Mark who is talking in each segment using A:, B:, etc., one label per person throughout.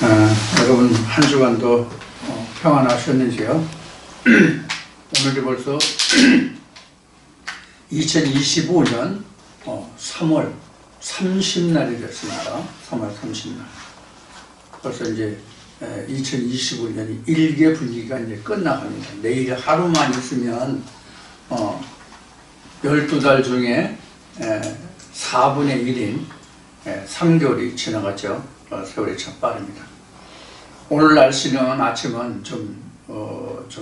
A: 여러분 한 주간도 평안하셨는지요? 오늘이 벌써 2025년 3월 30날이 됐습니다. 3월 30날. 벌써 이제 2025년이 일개 분기가 이제 끝나갑니다. 내일 하루만 있으면 12달 중에 4분의 1인 3개월이 지나갔죠. 세월이 참 빠릅니다. 오늘 날씨는 아침은 좀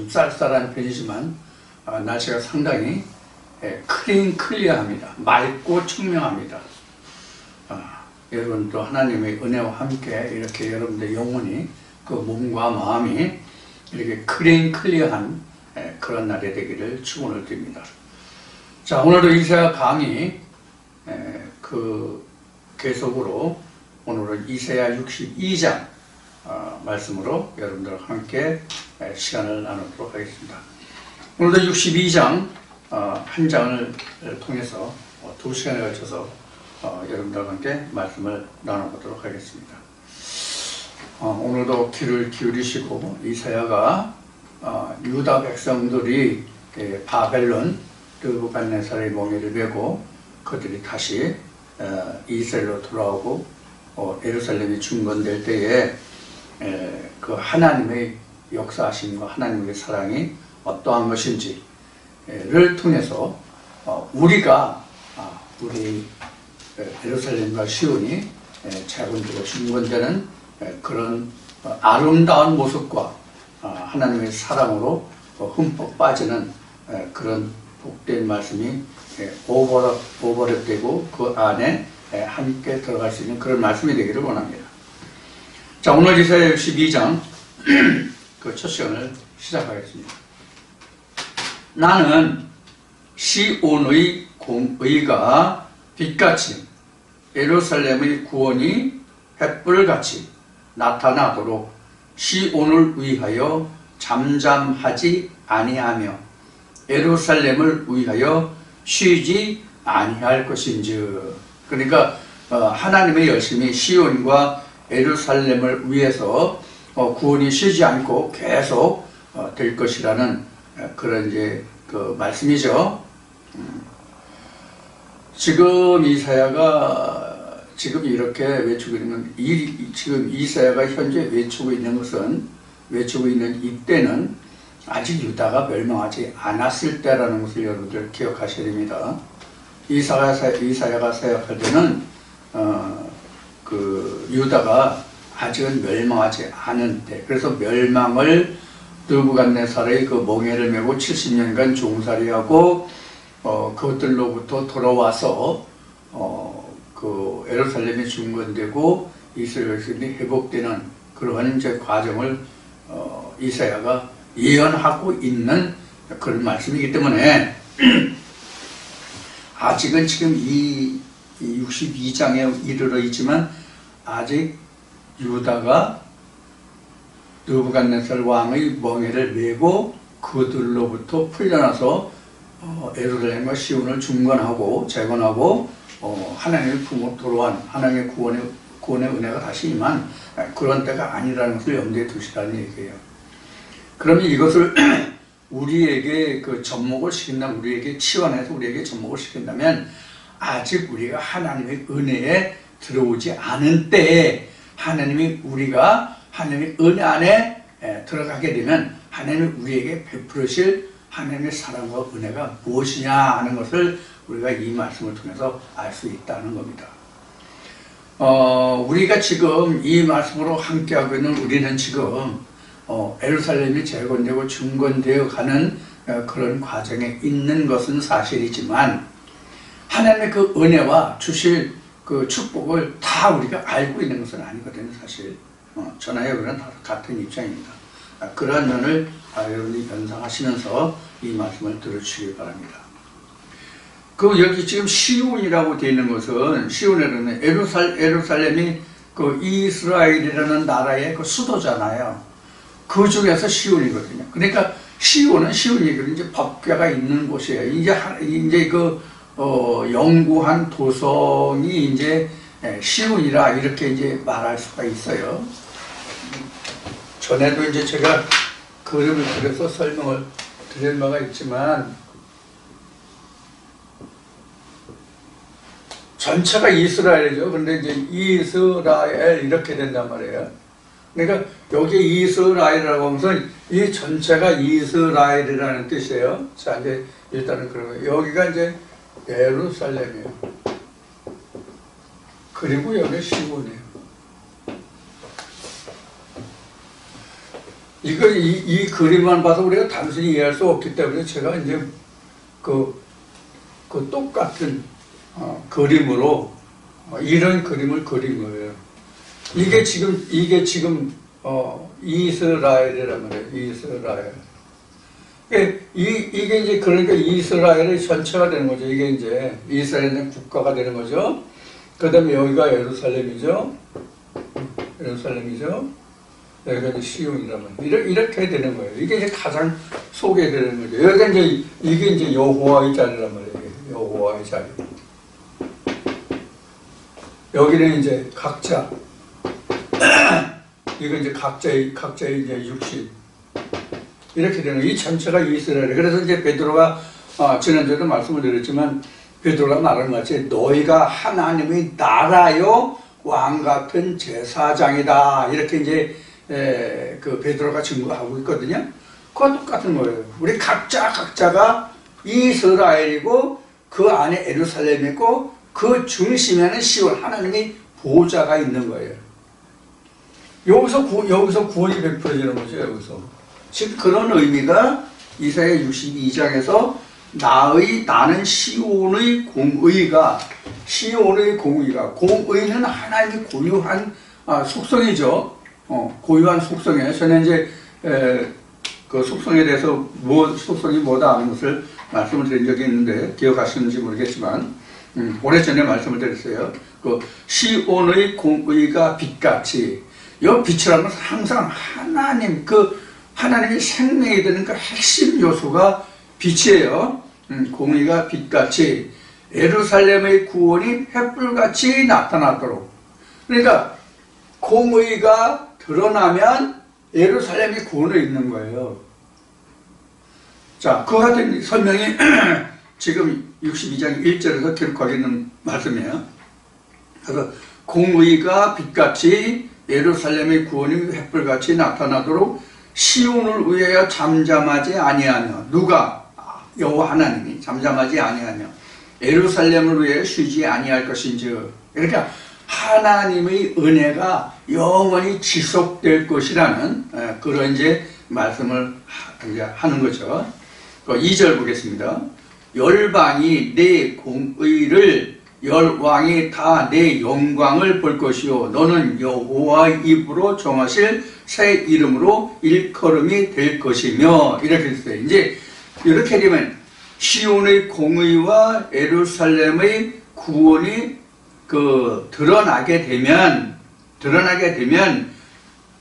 A: 쌀쌀한 편이지만 날씨가 상당히 클리어합니다. 맑고 청명합니다. 여러분도 하나님의 은혜와 함께 이렇게 여러분들 영혼이 그 몸과 마음이 이렇게 클리어한 그런 날이 되기를 축원을 드립니다. 자, 오늘도 이사야 강의 계속으로 오늘은 이사야 62장 말씀으로 여러분들과 함께 시간을 나누도록 하겠습니다. 오늘도 62장 한 장을 통해서 2시간에 걸쳐서 여러분들과 함께 말씀을 나눠보도록 하겠습니다. 오늘도 귀를 기울이시고 이사야가 유다 백성들이 바벨론 느부갓네살의 몽해를 메고 그들이 다시 이스라엘로 돌아오고 예루살렘이 중건될 때에 그 하나님의 역사하심과 하나님의 사랑이 어떠한 것인지를 통해서 우리가 우리 예루살렘과 시온이 재건되고 중건되는 그런 아름다운 모습과 하나님의 사랑으로 흠뻑 빠지는 그런 복된 말씀이 오버랩되고 그 안에 함께 들어갈 수 있는 그런 말씀이 되기를 원합니다. 자, 오늘 이사야 12장 그 첫 시간을 시작하겠습니다. 나는 시온의 공의가 빛같이 예루살렘의 구원이 횃불같이 나타나도록 시온을 위하여 잠잠하지 아니하며 예루살렘을 위하여 쉬지 아니할 것인즉. 그러니까 하나님의 열심이 시온과 예루살렘을 위해서 구원이 쉬지 않고 계속 될 것이라는 그런 이제 그 말씀이죠. 지금 이사야가 지금 이렇게 외치고 있는 지금 이사야가 현재 외치고 있는 이때는 아직 유다가 멸망하지 않았을 때라는 것을 여러분들 기억하셔야 됩니다. 이사야가 사역할 때는 그 유다가 아직은 멸망하지 않은 때, 그래서 멸망을 느부갓네살의 그 몽해를 메고 70년간 종살이하고 그것들로부터 돌아와서 그 예루살렘이 중건되고 이스라엘 백성이 회복되는 그러한 이제 과정을 이사야가 예언하고 있는 그런 말씀이기 때문에 아직은 지금 이 62장에 이르러 있지만 아직 유다가 느부갓네살 왕의 멍에를 메고 그들로부터 풀려나서 예루살렘과 시온을 중건하고 재건하고 하나님의 품으로 돌아온 하나님의 구원의 은혜가 다시 임한 그런 때가 아니라는 것을 염두에 두시라는 얘기예요. 그러면 이것을 우리에게 그 접목을 시킨다면, 우리에게 치환해서 우리에게 접목을 시킨다면 아직 우리가 하나님의 은혜에 들어오지 않은 때에 우리가 하나님의 은혜 안에 들어가게 되면 하나님이 우리에게 베풀으실 하나님의 사랑과 은혜가 무엇이냐 하는 것을 우리가 이 말씀을 통해서 알 수 있다는 겁니다. 우리가 지금 이 말씀으로 함께하고 있는 우리는 지금 예루살렘이 재건되고 중건되어 가는 그런 과정에 있는 것은 사실이지만 하나님의 그 은혜와 주실 그 축복을 다 우리가 알고 있는 것은 아니거든요. 사실 저나 여러분은 다 같은 입장입니다. 그러한 면을 여러분이 연상하시면서 이 말씀을 들어주시기 바랍니다. 그 여기 지금 시온이라고 되어 있는 것은, 시온이라는 예루살렘이 그 이스라엘이라는 나라의 그 수도잖아요. 그 중에서 시온이거든요. 그러니까 시온은 이제 법궤가 있는 곳이에요. 이제 그 영구한 도성이 이제 시온이라 이렇게 이제 말할 수가 있어요. 전에도 이제 제가 그림을 그려서 설명을 드릴 바가 있지만 전체가 이스라엘이죠. 그런데 이제 이스라엘 이렇게 된단 말이에요. 그러니까 여기 이스라엘이라고 하면서 이 전체가 이스라엘이라는 뜻이에요. 자, 이제 일단은 그러고 여기가 이제 예루살렘이에요. 그리고 여기 시온이에요. 이 그림만 봐서 우리가 단순히 이해할 수 없기 때문에 제가 이제 그 똑같은 그림으로 이런 그림을 그린 거예요. 이게 지금 이스라엘이란 말이에요. 이스라엘. 이게 이제 그러니까 이스라엘의 전체가 되는 거죠. 이게 이제 이스라엘은 국가가 되는 거죠. 그다음에 여기가 예루살렘이죠. 여기가 이제 시온이란 말이에요. 이렇게 되는 거예요. 이게 이제 가장 소개되는 거죠. 여기가 이제 이게 이제 여호와의 자리란 말이에요. 여호와의 자리. 여기는 이제 각자 이거 이제 각자의 이제 육신 이렇게 되는 이 전체가 이스라엘. 그래서 이제 베드로가 지난주에도 말씀을 드렸지만 베드로가 말한 것 같이 너희가 하나님의 나라요 왕 같은 제사장이다 이렇게 이제 그 베드로가 증거하고 있거든요. 그거 똑같은 거예요. 우리 각자가 이스라엘이고 그 안에 예루살렘이고 그 중심에는 시온 하나님의 보좌가 있는 거예요. 여기서 구원이 베풀어지는 거죠. 여기서 즉 그런 의미가 이사야 62장에서 나는 시온의 공의가 공의는 하나님의 고유한 속성이죠. 고유한 속성이에요. 저는 이제 그 속성에 대해서 속성이 뭐다 하는 것을 말씀을 드린 적이 있는데 기억하시는지 모르겠지만 오래전에 말씀을 드렸어요. 그 시온의 공의가 빛같이 이 빛이라는 것은 항상 하나님의 생명이 되는 그 핵심 요소가 빛이에요. 공의가 빛같이 예루살렘의 구원이 횃불같이 나타나도록. 그러니까 공의가 드러나면 예루살렘이 구원을 있는 거예요. 자, 그와 같은 설명이 지금 62장 1절에서 기록하고 있는 말씀이에요. 그래서 공의가 빛같이 예루살렘의 구원이 횃불같이 나타나도록 시온을 위하여 잠잠하지 아니하며 누가? 여호와 하나님이 잠잠하지 아니하며 예루살렘을 위하여 쉬지 아니할 것인즉 그러니까 하나님의 은혜가 영원히 지속될 것이라는 그런 이제 말씀을 이제 하는 거죠. 2절 보겠습니다. 열방이 내 공의를 열왕이 다 내 영광을 볼 것이요 너는 여호와의 입으로 정하실 새 이름으로 일컬음이 될 것이며 이렇게 했어요. 이제 이렇게 되면 시온의 공의와 예루살렘의 구원이 드러나게 되면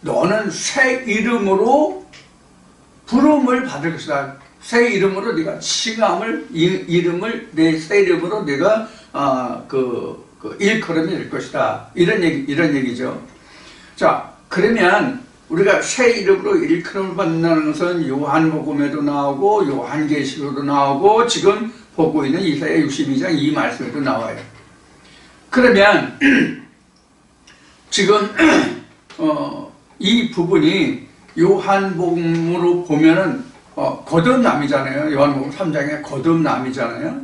A: 너는 새 이름으로 부름을 받을 것이다. 새 이름으로 네가 이름을 내 새 이름으로 네가 일컬음이 될 것이다. 이런 얘기죠. 자, 그러면 우리가 새 이름으로 일컬음을 받는다는 것은 요한복음에도 나오고 요한계시록에도 나오고 지금 보고 있는 이사야 62장 이 말씀에도 나와요. 그러면 지금 이 부분이 요한복음으로 보면은 거듭남이잖아요. 요한복음 3장에 거듭남이잖아요.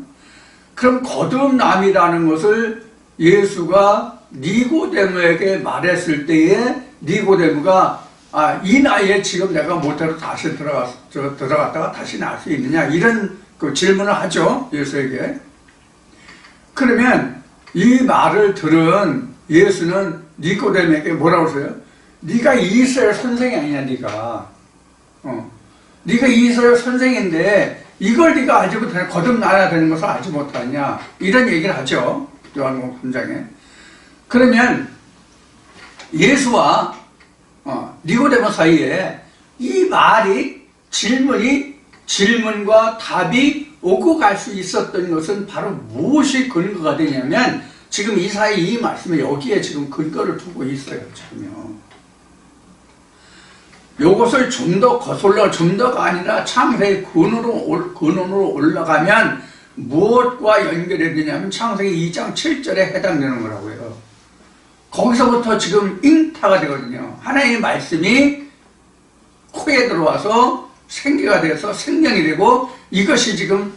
A: 그럼 거듭남이라는 것을 예수가 니고데모에게 말했을 때에 니고데모가 이 나이에 지금 내가 모태로 다시 들어갔다가 다시 나올 수 있느냐 이런 질문을 하죠. 예수에게. 그러면 이 말을 들은 예수는 니고데모에게 뭐라고 했어요? 네가 이스라엘 선생이 아니냐 네가. 네가 이스라엘 선생인데 이걸 네가 알지 못하냐 거듭나야 되는 것을 알지 못하냐 이런 얘기를 하죠. 요한복음 3장에. 그러면 예수와 니고데모 사이에 이 말이 질문과 답이 오고 갈 수 있었던 것은 바로 무엇이 근거가 되냐면 지금 이사야 이 말씀에 여기에 지금 근거를 두고 있어요. 지금요. 요것을 좀 더 거슬러, 좀 더가 아니라 창세기 근원으로 올라가면 무엇과 연결이 되냐면 창세기 2장 7절에 해당되는 거라고요. 거기서부터 지금 잉타가 되거든요. 하나님의 말씀이 코에 들어와서 생기가 돼서 생명이 되고, 이것이 지금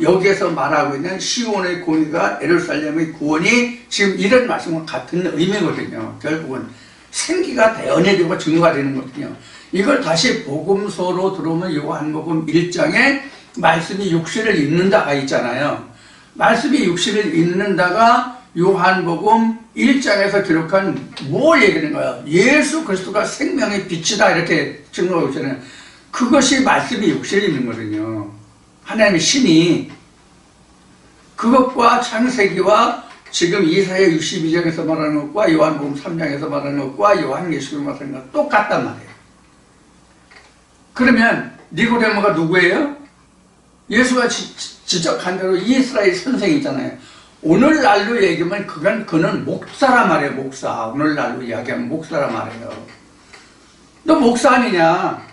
A: 여기에서 말하고 있는 시온의 공의가 예루살렘의 구원이 지금 이런 말씀과 같은 의미거든요. 결국은 생기가 대언해지고 증거가 되는 거거든요. 이걸 다시 복음서로 들어오면 요한복음 1장에 말씀이 육신을 입는다가 있잖아요. 말씀이 육신을 입는다가 요한복음 1장에서 기록한 뭘 얘기하는 거야? 예수 그리스도가 생명의 빛이다 이렇게 증거하고 있잖아요. 그것이 말씀이 육신을 입는 거거든요. 하나님의 신이 그것과 창세기와 지금 이사야 62장에서 말하는 것과 요한복음 3장에서 말하는 것과 요한계시록에서 말하는 것 똑같단 말이에요. 그러면 니고데모가 누구예요? 예수가 지적한 대로 이스라엘 선생이 있잖아요. 오늘날로 얘기하면 그는 목사란 말이에요. 목사. 오늘날로 이야기하면 목사란 말이에요. 너 목사 아니냐?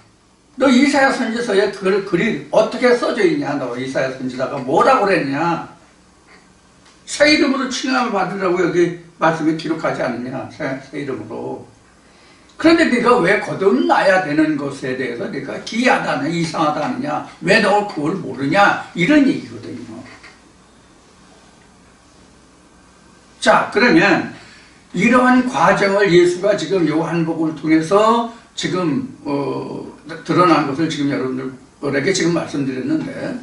A: 너 이사야 선지서에 글이 어떻게 써져 있냐? 너 이사야 선지자가 뭐라고 그랬냐? 새 이름으로 칭함을 받으라고 여기 말씀에 기록하지 않느냐? 새 이름으로. 그런데 네가 왜 거듭나야 되는 것에 대해서 네가 기이하다냐, 이상하다느냐, 왜 너 그걸 모르냐, 이런 얘기거든요. 자, 그러면 이러한 과정을 예수가 지금 요한복음을 통해서 지금 드러난 것을 지금 여러분들에게 지금 말씀드렸는데,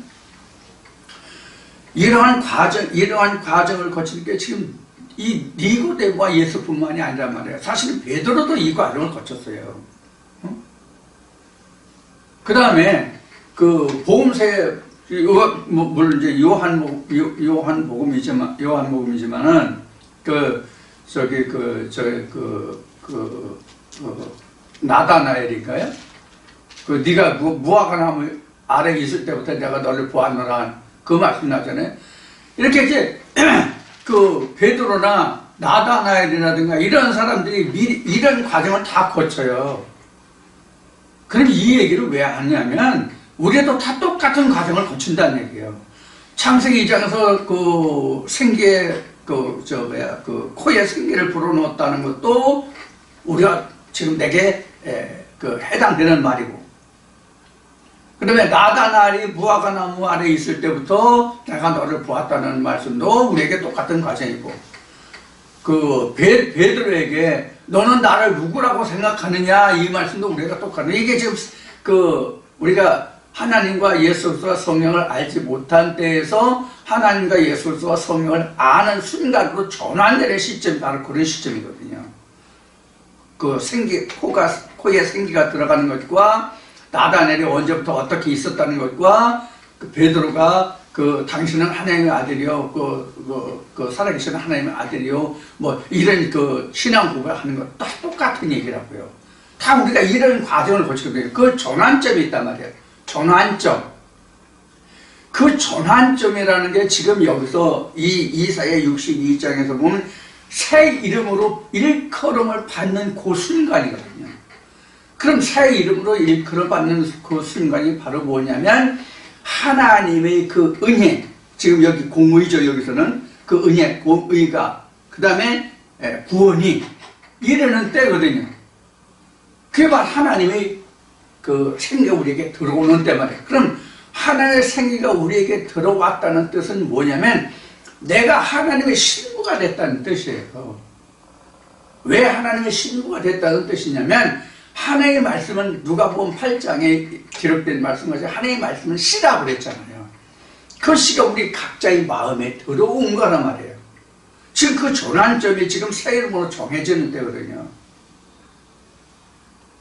A: 이러한 과정을 거치는 게 지금 이 니고데모와 예수뿐만이 아니란 말이에요. 사실은 베드로도 이 과정을 거쳤어요. 그 다음에 복음서에 물론 이제 요한복음이지만은 나다나엘인가요? 네가 무화과나무 아래 있을 때부터 내가 너를 보았노라, 그 말씀 나잖아요. 이렇게 이제 베드로나 나다나엘이라든가 이런 사람들이 이런 과정을 다 거쳐요. 그럼 이 얘기를 왜 하냐면 우리도 다 똑같은 과정을 거친다는 얘기예요. 창세기 2장에서 생기의 코에 생기를 불어넣었다는 것도 우리가 지금 내게 해당되는 말이고, 그 다음에 나다나엘이 무화과나무 아래 있을 때부터 내가 너를 보았다는 말씀도 우리에게 똑같은 과정이고, 베드로에게 너는 나를 누구라고 생각하느냐 이 말씀도 우리가 똑같은, 이게 지금 우리가 하나님과 예수 그리스도와 성령을 알지 못한 때에서 하나님과 예수 그리스도와 성령을 아는 순간으로 전환되는 시점이 바로 그런 시점이거든요. 코에 생기가 들어가는 것과 나다나엘이 언제부터 어떻게 있었다는 것과 베드로가 당신은 하나님의 아들이요, 살아계시는 하나님의 아들이요, 이런 신앙 고백을 하는 것 다 똑같은 얘기라고요. 다 우리가 이런 과정을 거치거든요. 그 전환점이 있단 말이에요. 전환점. 그 전환점이라는 게 지금 여기서 이사야 62장에서 보면 새 이름으로 일컬음을 받는 그 순간이거든요. 그럼 새 이름으로 일컬음 받는 그 순간이 바로 뭐냐면 하나님의 그 은혜, 지금 여기 공의죠. 여기서는 그 은혜, 의가, 그 다음에 구원이 이르는 때거든요. 그게 바로 하나님의 생기가 우리에게 들어오는 때 말이에요. 그럼 하나님의 생기가 우리에게 들어왔다는 뜻은 뭐냐면 내가 하나님의 신부가 됐다는 뜻이에요. 왜 하나님의 신부가 됐다는 뜻이냐면 하나님의 말씀은 누가복음 8장에 기록된 말씀같이 하나님의 말씀은 씨라고 그랬잖아요. 그 씨가 우리 각자의 마음에 들어온 거란 말이에요. 지금 그 전환점이 지금 새 이름으로 정해지는 때거든요.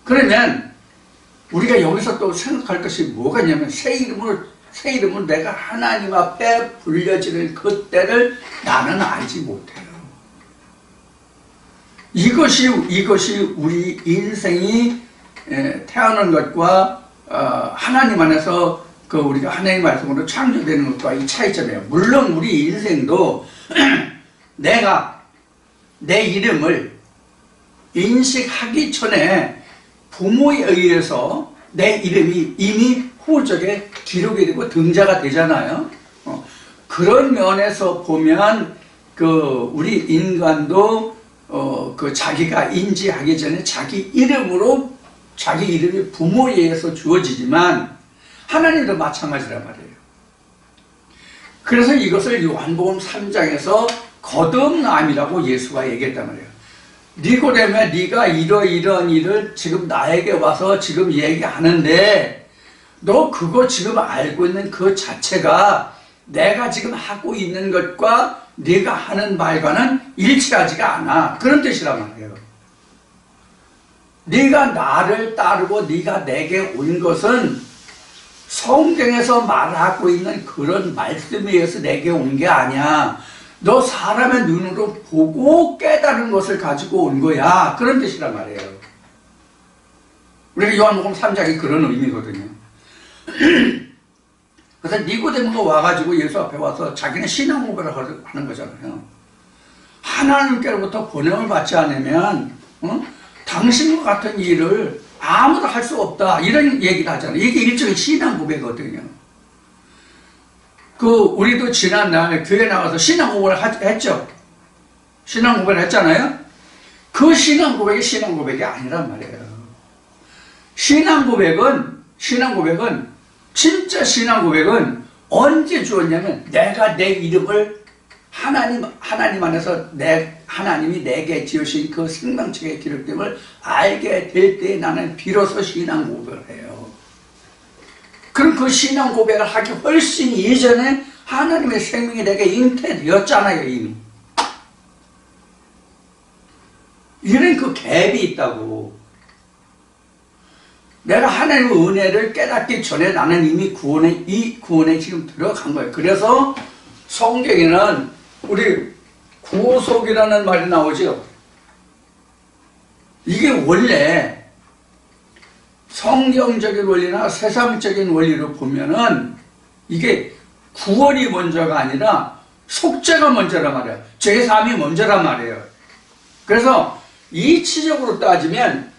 A: 그러면 우리가 여기서 또 생각할 것이 뭐가 있냐면 새 이름으로 내가 하나님 앞에 불려지는 그때를 나는 알지 못해요. 이것이 우리 인생이 태어난 것과 하나님 안에서 우리가 하나님의 말씀으로 창조되는 것과 이 차이점이에요. 물론 우리 인생도 내가 내 이름을 인식하기 전에 부모에 의해서 내 이름이 이미 호적에 기록이 되고 등자가 되잖아요. 그런 면에서 보면 우리 인간도 자기가 인지하기 전에 자기 이름이 부모에 의해서 주어지지만 하나님도 마찬가지란 말이에요. 그래서 이것을 요한복음 3장에서 거듭남이라고 예수가 얘기했단 말이에요. 니고데모야, 네가 이러이러한 일을 지금 나에게 와서 지금 얘기하는데 너 그거 지금 알고 있는 그 자체가 내가 지금 하고 있는 것과 네가 하는 말과는 일치하지가 않아. 그런 뜻이란 말이에요. 네가 나를 따르고 네가 내게 온 것은 성경에서 말하고 있는 그런 말씀에 의해서 내게 온 게 아니야. 너 사람의 눈으로 보고 깨달은 것을 가지고 온 거야. 그런 뜻이란 말이에요. 우리가 요한복음 3장이 그런 의미거든요. 그래서 니고데모가 와가지고 예수 앞에 와서 자기는 신앙 고백을 하는 거잖아요. 하나님께로부터 보냄을 받지 않으면 당신과 같은 일을 아무도 할 수 없다. 이런 얘기를 하잖아요. 이게 일종의 신앙 고백이거든요. 우리도 지난날 교회 나가서 신앙 고백을 했죠. 신앙 고백을 했잖아요. 그 신앙 고백이 신앙 고백이 아니란 말이에요. 신앙 고백은 진짜 신앙 고백은 언제 주었냐면 내가 내 이름을 하나님 안에서 하나님이 내게 지으신 그 생명책에 기록됨을 알게 될 때 나는 비로소 신앙 고백을 해요. 그럼 그 신앙 고백을 하기 훨씬 이전에 하나님의 생명이 내게 잉태되었잖아요, 이미. 이런 그 갭이 있다고. 내가 하나님의 은혜를 깨닫기 전에 나는 이미 이 구원에 지금 들어간 거예요. 그래서 성경에는 우리 구속이라는 말이 나오죠. 이게 원래 성경적인 원리나 세상적인 원리로 보면은 이게 구원이 먼저가 아니라 속죄가 먼저란 말이에요. 죄사함이 먼저란 말이에요. 그래서 이치적으로 따지면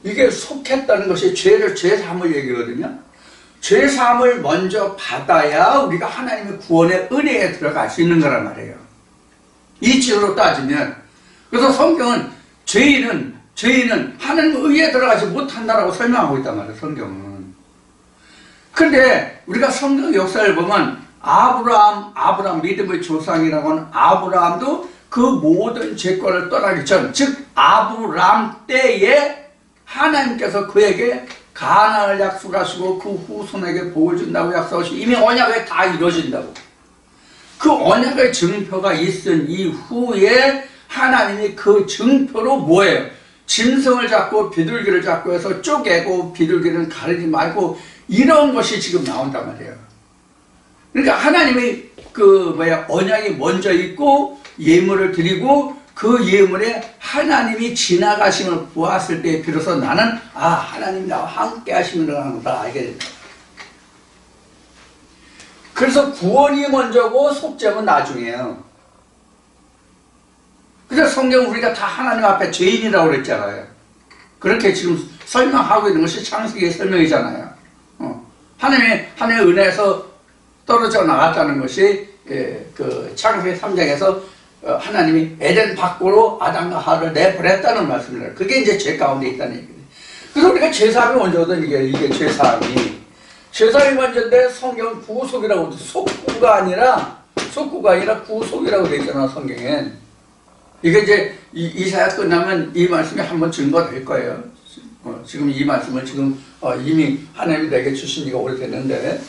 A: 이게 속했다는 것이 죄사함을 얘기하거든요. 죄사함을 먼저 받아야 우리가 하나님의 구원의 은혜에 들어갈 수 있는 거란 말이에요. 이치적으로 따지면. 그래서 성경은 죄인은 하나님의 의에 들어가지 못한다라고 설명하고 있단 말이에요, 성경은. 그런데 우리가 성경 역사를 보면 아브라함 믿음의 조상이라고 하는 아브라함도 그 모든 죄권을 떠나기 전, 즉 아브라함 때에 하나님께서 그에게 가나안을 약속하시고 그 후손에게 복을 준다고 약속하시고 이미 언약이 다 이루어진다고. 그 언약의 증표가 있은 이후에 하나님이 그 증표로 뭐예요? 짐승을 잡고 비둘기를 잡고 해서 쪼개고 비둘기는 가르지 말고 이런 것이 지금 나온단 말이에요. 그러니까 하나님의 언약이 먼저 있고 예물을 드리고 그 예물에 하나님이 지나가심을 보았을 때 비로소 나는 하나님이 나와 함께 하시는 걸 알게 된다. 그래서 구원이 먼저고 속죄는 나중이에요. 그래서 성경은 우리가 다 하나님 앞에 죄인이라고 그랬잖아요. 그렇게 지금 설명하고 있는 것이 창세기의 설명이잖아요. 하나님의 은혜에서 떨어져 나갔다는 것이 그 창세기 3장에서 하나님이 에덴 밖으로 아담과 하와를 내보냈다는 말씀입니다. 그게 이제 죄 가운데 있다는 얘기예요. 그래서 우리가 죄사함이 먼저거든. 이게 죄사함이 먼저인데 성경은 구속이라고 속구가 아니라 구속이라고 되어 있잖아, 성경엔. 이게 이제 이사야 끝나면 이 말씀이 한번 증거될 거예요. 지금 이 말씀을 이미 하나님이 내게 주신 지가 오래됐는데,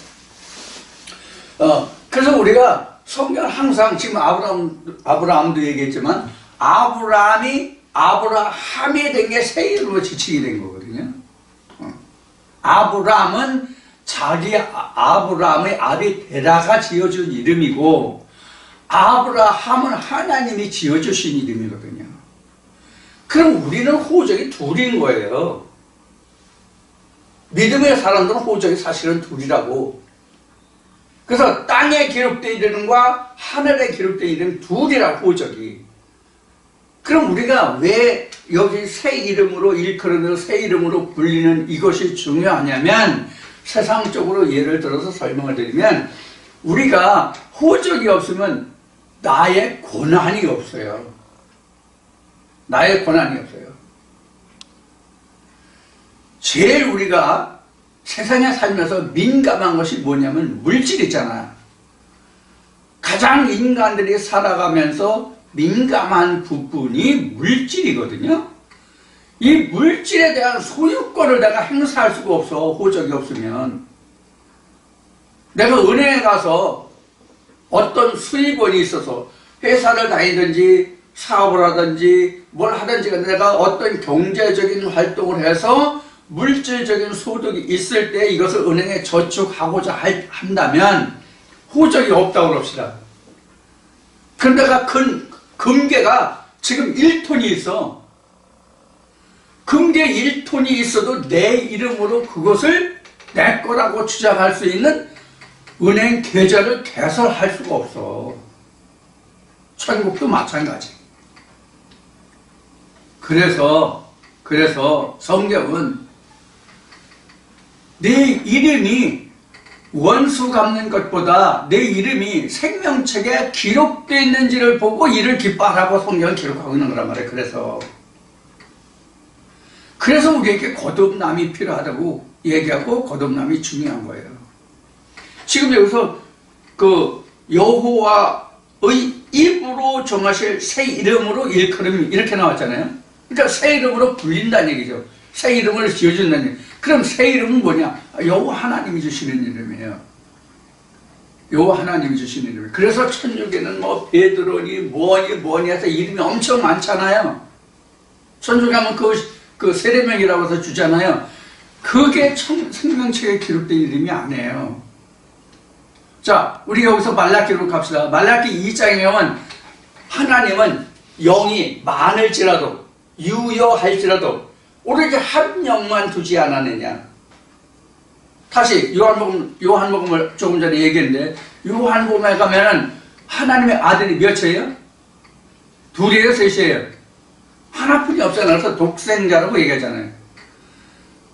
A: 그래서 우리가 성경 항상 지금 아브라함도 얘기했지만 아브라함이 된 게 새 이름으로 지칭이 된 거거든요. 아브라함은 아브라함의 아비 데라가 지어준 이름이고 아브라함은 하나님이 지어주신 이름이거든요. 그럼 우리는 호적이 둘인 거예요. 믿음의 사람들은 호적이 사실은 둘이라고. 그래서 땅에 기록된 이름과 하늘에 기록된 이름 둘이라고, 호적이. 그럼 우리가 왜 여기 새 이름으로 일컬으며 새 이름으로 불리는 이것이 중요하냐면, 세상적으로 예를 들어서 설명을 드리면, 우리가 호적이 없으면 나의 고난이 없어요. 나의 고난이 없어요. 제일 우리가 세상에 살면서 민감한 것이 뭐냐면 물질 있잖아요. 가장 인간들이 살아가면서 민감한 부분이 물질이거든요. 이 물질에 대한 소유권을 내가 행사할 수가 없어, 호적이 없으면. 내가 은행에 가서 어떤 수입원이 있어서 회사를 다니든지 사업을 하든지 뭘 하든지 내가 어떤 경제적인 활동을 해서 물질적인 소득이 있을 때 이것을 은행에 저축하고자 한다면 호적이 없다고 그럽시다. 그런데가 금괴가 지금 1톤이 있어. 금괴 1톤이 있어도 내 이름으로 그것을 내 거라고 주장할 수 있는 은행 계좌를 개설할 수가 없어. 천국도 마찬가지. 그래서 성경은 내 이름이 원수 갚는 것보다 내 이름이 생명책에 기록되어 있는지를 보고 이를 기뻐하라고 성경은 기록하고 있는 거란 말이에요. 그래서 우리에게 거듭남이 필요하다고 얘기하고 거듭남이 중요한 거예요. 지금 여기서 그 여호와의 입으로 정하실 새 이름으로 일컬음이 이렇게 나왔잖아요. 그러니까 새 이름으로 불린다는 얘기죠. 새 이름을 지어준다는 얘기. 그럼 새 이름은 뭐냐? 여호와 하나님이 주시는 이름이에요. 여호와 하나님이 주시는 이름. 그래서 천주교는 뭐 베드로니 뭐니 해서 이름이 엄청 많잖아요. 천주교 하면 그 세례명이라고 해서 주잖아요. 그게 생명책에 기록된 이름이 아니에요. 자, 우리 여기서 말라기로 갑시다. 말라기 2장에 보면 하나님은 영이 많을지라도 유효할지라도 오로지 한 영만 두지 않았느냐. 다시 요한복음을 조금 전에 얘기했는데 요한복음에 가면은 하나님의 아들이 몇이에요? 둘이에요? 셋이에요? 하나뿐이 없잖아요. 그래서 독생자라고 얘기하잖아요.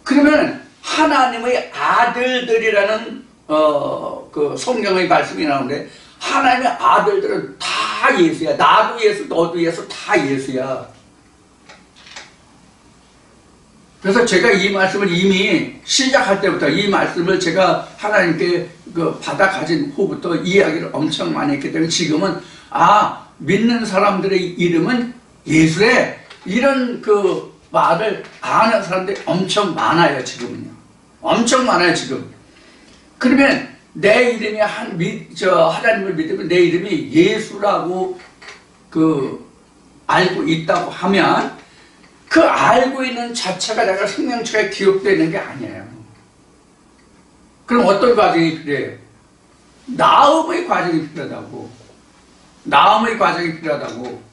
A: 그러면 하나님의 아들들이라는 그 성경의 말씀이 나오는데 하나님의 아들들은 다 예수야. 나도 예수, 너도 예수, 다 예수야. 그래서 제가 이 말씀을 이미 시작할 때부터 이 말씀을 제가 하나님께 받아 가진 후부터 이야기를 엄청 많이 했기 때문에 지금은 믿는 사람들의 이름은 예수래, 이런 그 말을 아는 사람들이 엄청 많아요. 지금은요. 엄청 많아요. 지금. 그러면 내 이름이 하나님을 믿으면 내 이름이 예수라고 알고 있다고 하면 그 알고 있는 자체가 내가 생명책에 기록되는 게 아니에요. 그럼 어떤 과정이 필요해요? 나음의 과정이 필요하다고. 나음의 과정이 필요하다고.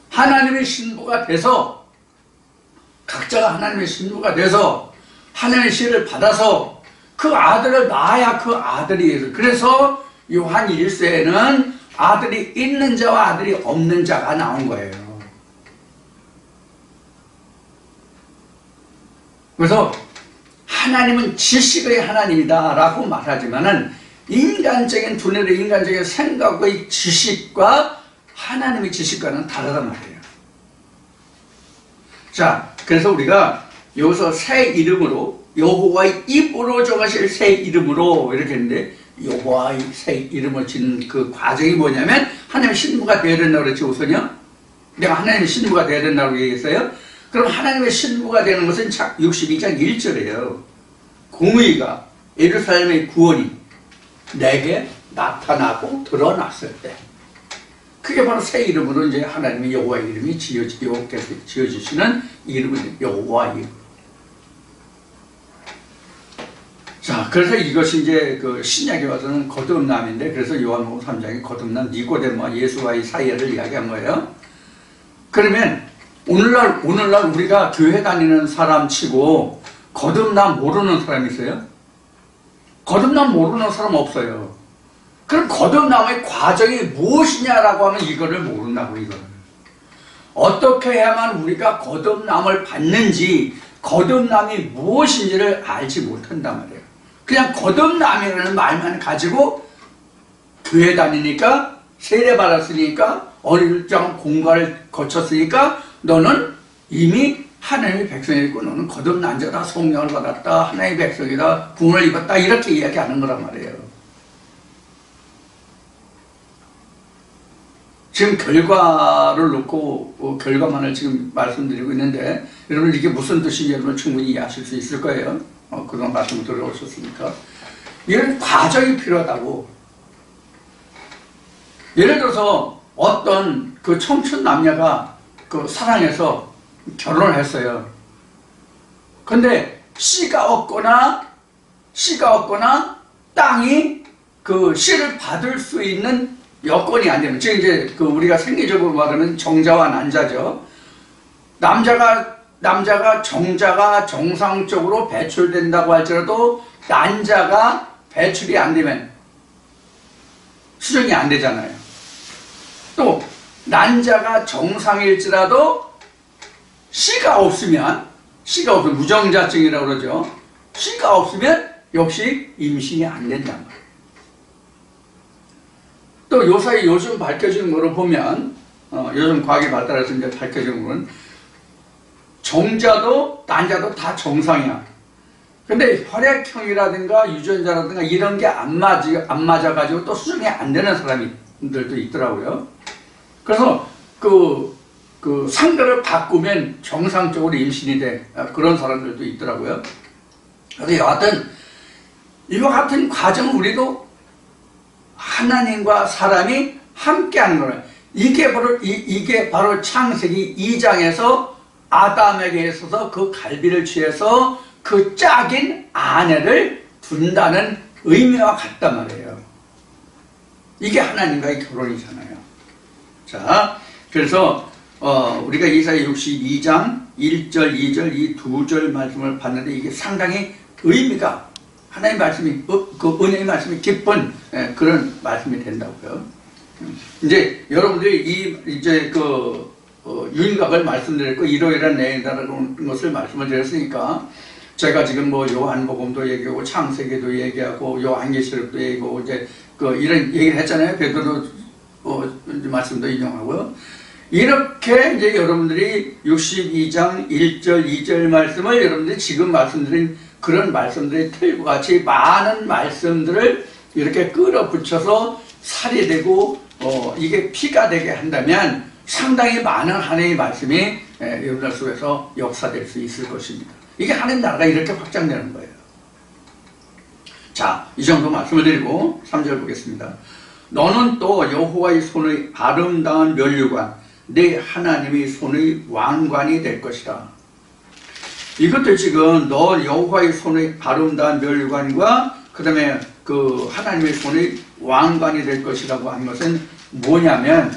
A: 하나님의 신부가 돼서, 각자가 하나님의 신부가 돼서 하나님의 씨를 받아서 그 아들을 낳아야 그 아들이 예수. 그래서 요한 1세에는 아들이 있는 자와 아들이 없는 자가 나온 거예요. 그래서 하나님은 지식의 하나님이다 라고 말하지만은 인간적인 두뇌의 인간적인 생각의 지식과 하나님의 지식과는 다르단 말이에요. 자, 그래서 우리가 여기서 새 이름으로 여호와의 입으로 정하실 새 이름으로 이렇게 했는데, 여호와의 새 이름을 짓는 그 과정이 뭐냐면 하나님의 신부가 되어야 된다고 그랬지. 우선요, 내가 하나님의 신부가 되어야 된다고 얘기했어요. 그럼 하나님의 신부가 되는 것은 62장 1절이에요. 공의가, 예루살렘의 구원이 내게 나타나고 드러났을 때, 그게 바로 새 이름으로 이제 하나님의 여호와의 이름이 지어주시는 이름은 여호와의 이름. 자, 그래서 이것이 이제 그 신약에 와서는 거듭남인데, 그래서 요한복음 3장에 거듭난 니고데모와 예수와의 사이를 이야기한 거예요. 그러면 오늘날 우리가 교회 다니는 사람 치고 거듭남 모르는 사람 있어요? 거듭남 모르는 사람 없어요. 그럼 거듭남의 과정이 무엇이냐라고 하면 이거를 모른다고, 이거를. 어떻게 해야만 우리가 거듭남을 받는지, 거듭남이 무엇인지를 알지 못한단 말이에요. 그냥 거듭남이라는 말만 가지고 교회 다니니까, 세례 받았으니까, 어느 일정 공부를 거쳤으니까 너는 이미 하나님의 백성이고 너는 거듭난 자다, 성령을 받았다, 하나님의 백성이다, 구원을 입었다, 이렇게 이야기하는 거란 말이에요. 지금 결과를 놓고 결과만을 지금 말씀드리고 있는데, 여러분 이게 무슨 뜻인지 여러분 충분히 이해하실 수 있을 거예요. 그동안 말씀을 들어오셨으니까. 이런 과정이 필요하다고. 예를 들어서 어떤 그 청춘 남녀가 그 사랑해서 결혼을 했어요. 근데 씨가 없거나 땅이 그 씨를 받을 수 있는 여건이 안 되는, 즉 이제 그 우리가 생리적으로 말하면 정자와 난자죠. 남자가 정자가 정상적으로 배출된다고 할지라도 난자가 배출이 안 되면 수정이 안 되잖아요. 또 난자가 정상일지라도 씨가 없으면 무정자증이라고 그러죠. 씨가 없으면 역시 임신이 안 된단 말이에요. 또 요즘 밝혀지는 거로 보면, 요즘 과학이 발달해서 이제 밝혀지는 거는 정자도 난자도 다 정상이야. 근데 혈액형이라든가 유전자라든가 이런 게 안 맞아가지고 또 수정이 안 되는 사람들도 있더라고요. 그래서 그 상대를 바꾸면 정상적으로 임신이 돼. 그런 사람들도 있더라고요. 그래서 여하튼 이와 같은 과정은 우리도 하나님과 사람이 함께 하는 거예요. 이게 바로 창세기 2장에서 아담에게 있어서 그 갈비를 취해서 그 짝인 아내를 둔다는 의미와 같단 말이에요. 이게 하나님과의 결혼이잖아요. 자, 그래서 우리가 이사야 62장 1절, 2절 이 두 절 말씀을 봤는데 이게 상당히 의미가, 하나님의 말씀이, 그 은혜의 말씀이 깊은 그런 말씀이 된다고요. 이제 여러분들이 이제 윤곽을 말씀드렸고 이러이러한 내용이라는 것을 말씀을 드렸으니까, 제가 지금 뭐 요한복음도 얘기하고 창세기도 얘기하고 요한계시록도 얘기하고 이제 이런 얘기를 했잖아요. 베드로 말씀도 인용하고요. 이렇게 이제 여러분들이 62장 1절 2절 말씀을 여러분들이 지금 말씀드린 그런 말씀들의 틀과 같이 많은 말씀들을 이렇게 끌어붙여서 살이 되고 이게 피가 되게 한다면 상당히 많은 하나님의 말씀이 여러분들 속에서 역사될 수 있을 것입니다. 이게 하나님 나라가 이렇게 확장되는 거예요. 자, 이 정도 말씀을 드리고 3절 보겠습니다. 너는 또 여호와의 손의 아름다운 면류관, 내 하나님의 손의 왕관이 될 것이다. 이것도 지금 너 여호와의 손의 아름다운 면류관과 그 다음에 그 하나님의 손의 왕관이 될 것이라고 한 것은 뭐냐면,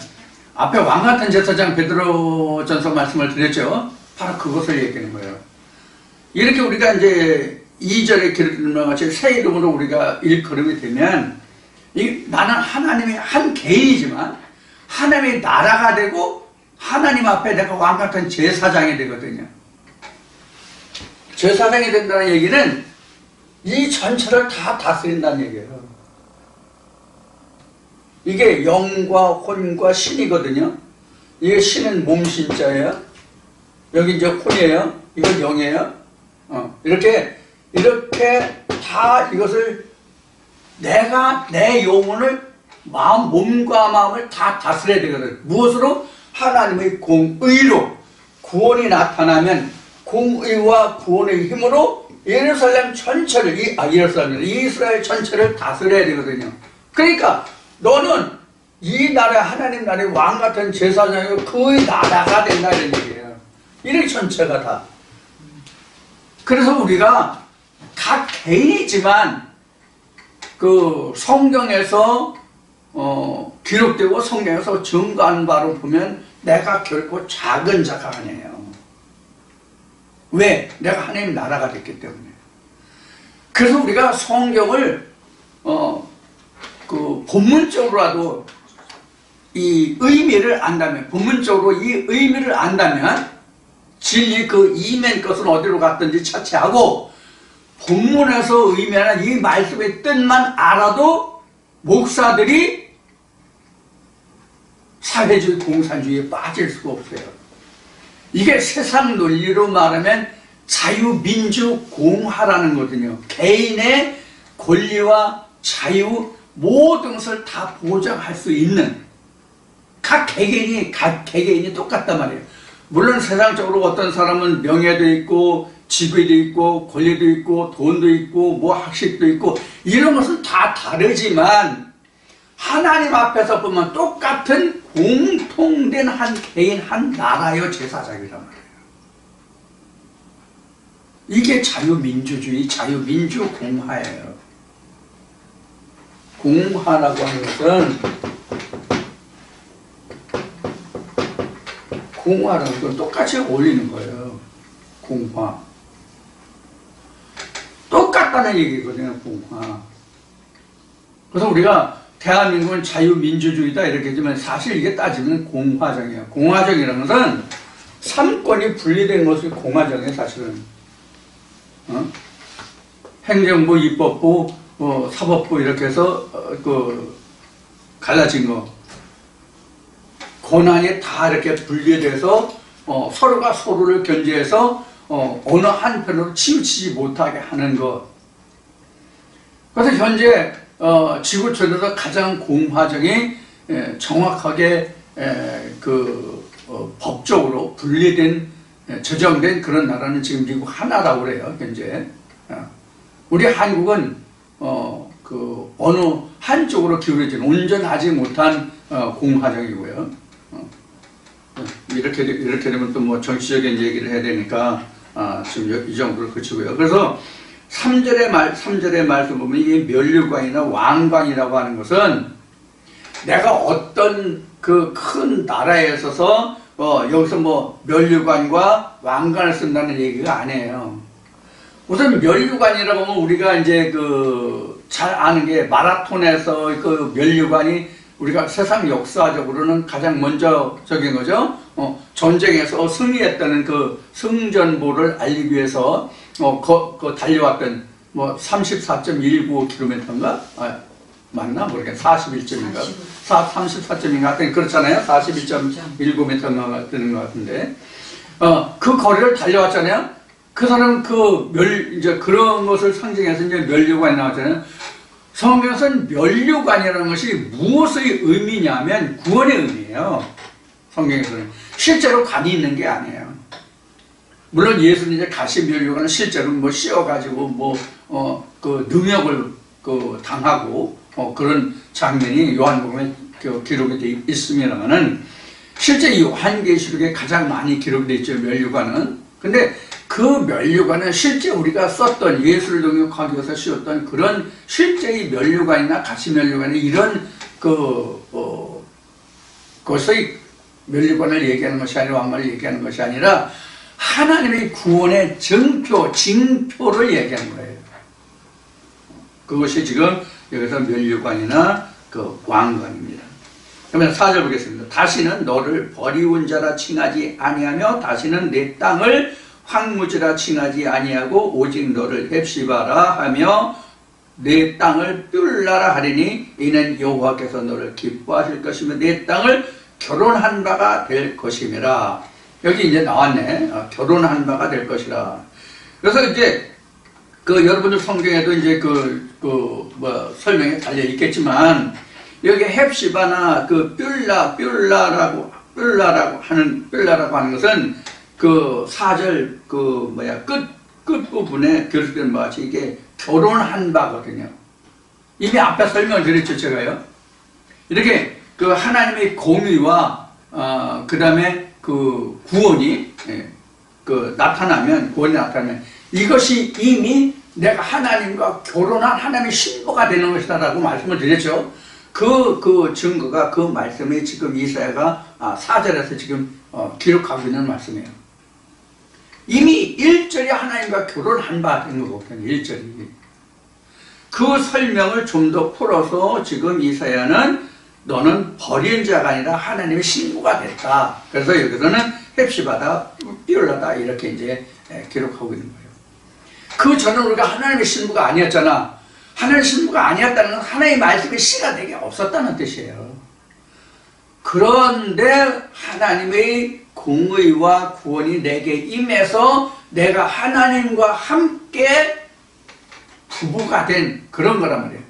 A: 앞에 왕같은 제사장 베드로전서 말씀을 드렸죠. 바로 그것을 얘기하는 거예요. 이렇게 우리가 이제 2절에 기록된 것 같이 새 이름으로 우리가 일컬음이 되면, 나는 하나님의 한 개인이지만 하나님의 나라가 되고 하나님 앞에 내가 왕같은 제사장이 되거든요. 제사장이 된다는 얘기는 이 전체를 다 다스린다는 얘기예요. 이게 영과 혼과 신이거든요. 이게 신은 몸신자예요. 여기 이제 혼이에요. 이건 영이에요. 이렇게 다 이것을 내가 내 영혼을 몸과 마음을 다 다스려야 되거든. 무엇으로? 하나님의 공의로. 구원이 나타나면 공의와 구원의 힘으로 예루살렘 전체를, 이스라엘 전체를 다스려야 되거든요. 그러니까 너는 이 나라, 하나님 나라의 왕같은 제사장이고 그의 나라가 된다 이런 얘기예요. 이렇게 전체가 다. 그래서 우리가 각 개인이지만 그 성경에서 기록되고 성경에서 증거한 바로 보면 내가 결코 작은 자가 아니에요. 왜? 내가 하나님 나라가 됐기 때문에. 그래서 우리가 성경을 본문적으로라도 이 의미를 안다면, 본문적으로 이 의미를 안다면 진리 그 이면 것은 어디로 갔든지 차치하고 본문에서 의미하는 이 말씀의 뜻만 알아도 목사들이 사회주의 공산주의에 빠질 수가 없어요. 이게 세상 논리로 말하면 자유민주공화라는 거거든요. 개인의 권리와 자유 모든 것을 다 보장할 수 있는, 각 개개인이 똑같단 말이에요. 물론 세상적으로 어떤 사람은 명예도 있고 지위도 있고 권리도 있고 돈도 있고 뭐 학식도 있고 이런 것은 다 다르지만 하나님 앞에서 보면 똑같은 공통된 한 개인 한 나라의 제사장이란 말이에요. 이게 자유민주주의, 자유민주공화예요. 공화라고 하는 것은, 공화라는 건 똑같이 어울리는 거예요. 공화. 똑같다는 얘기거든요, 공화. 그래서 우리가 대한민국은 자유민주주의다 이렇게 하지만 사실 이게 따지면 공화정이에요. 공화정이라는 것은 삼권이 분리된 것이 공화정이에요, 사실은. 행정부, 입법부, 사법부 이렇게 해서 갈라진 거. 권한이 다 이렇게 분리돼서 서로가 서로를 견제해서 어느 한편으로 치우치지 못하게 하는 것. 그래서 현재 지구촌에서 가장 공화정이 정확하게 법적으로 분리된, 저정된 그런 나라는 지금 미국 하나라고 그래요, 현재. 우리 한국은 어느 한쪽으로 기울어진 온전하지 못한 공화정이고요. 이렇게 되면 또 뭐 정치적인 얘기를 해야 되니까 지금 이 정도로 그치고요. 그래서 3절의 말씀 보면 이 면류관이나 왕관이라고 하는 것은 내가 어떤 그 큰 나라에 있어서 여기서 뭐 면류관과 왕관을 쓴다는 얘기가 아니에요. 우선 면류관이라고 하면 우리가 이제 잘 아는 게 마라톤에서 그 면류관이 우리가 세상 역사적으로는 가장 먼저적인 거죠. 전쟁에서 승리했다는 그 승전보를 알리기 위해서 달려왔던 뭐 34.195km인가? 맞나? 모르겠네. 41점인가? 34점인가? 하여튼 그렇잖아요. 41.19m가 되는 것 같은데. 그 거리를 달려왔잖아요. 그 사람은 이제 그런 것을 상징해서 이제 면류관이 나왔잖아요. 성경에서는 면류관이라는 것이 무엇의 의미냐면 구원의 의미예요. 성경에서는. 실제로 관이 있는 게 아니에요. 물론 예수는 이제 가시 면류관은 실제로 뭐 씌워가지고 능력을 당하고 그런 장면이 요한복음에 기록이 되어 있습니다만은 실제 요한계시록에 가장 많이 기록되어 있죠, 면류관은. 근데 그 면류관은 실제 우리가 썼던 예수를 동역하기 위해서 씌웠던 그런 실제의 면류관이나 가시 면류관이 이런 그것의 면류관을 얘기하는 것이 아니라 왕관을 얘기하는 것이 아니라 하나님의 구원의 증표, 징표를 얘기하는 거예요. 그것이 지금 여기서 면류관이나 왕관입니다. 그러면 4절 보겠습니다. 다시는 너를 버리운 자라 칭하지 아니하며 다시는 내 땅을 황무지라 칭하지 아니하고 오직 너를 헵시바라 하며 내 땅을 뷸라라 하리니 이는 여호와께서 너를 기뻐하실 것이며 내 땅을 결혼한 바가 될 것임이라. 여기 이제 나왔네. 결혼한 바가 될 것이라. 그래서 이제 여러분들 성경에도 이제 설명에 달려 있겠지만 여기 헵시바나 뷸라라고 하는 것은 4절 끝부분에 기록된 바와 같이 이게 결혼한 바거든요. 이미 앞에 설명을 드렸죠, 제가요. 이렇게 하나님의 공의와 그 다음에 구원이 나타나면 이것이 이미 내가 하나님과 결혼한 하나님의 신부가 되는 것이다 라고 말씀을 드렸죠. 그 증거가 그 말씀이 지금 이사야가 4절에서 지금 기록하고 있는 말씀이에요. 이미 1절이 하나님과 결혼한 바 된 거거든요. 1절이. 그 설명을 좀 더 풀어서 지금 이사야는 너는 버린 자가 아니라 하나님의 신부가 됐다. 그래서 여기서는 헵시바다, 비올라다 이렇게 이제 기록하고 있는 거예요. 그 전에 우리가 하나님의 신부가 아니었잖아. 하나님의 신부가 아니었다는 건 하나님의 말씀이 씨가 되게 없었다는 뜻이에요. 그런데 하나님의 공의와 구원이 내게 임해서 내가 하나님과 함께 부부가 된 그런 거란 말이에요.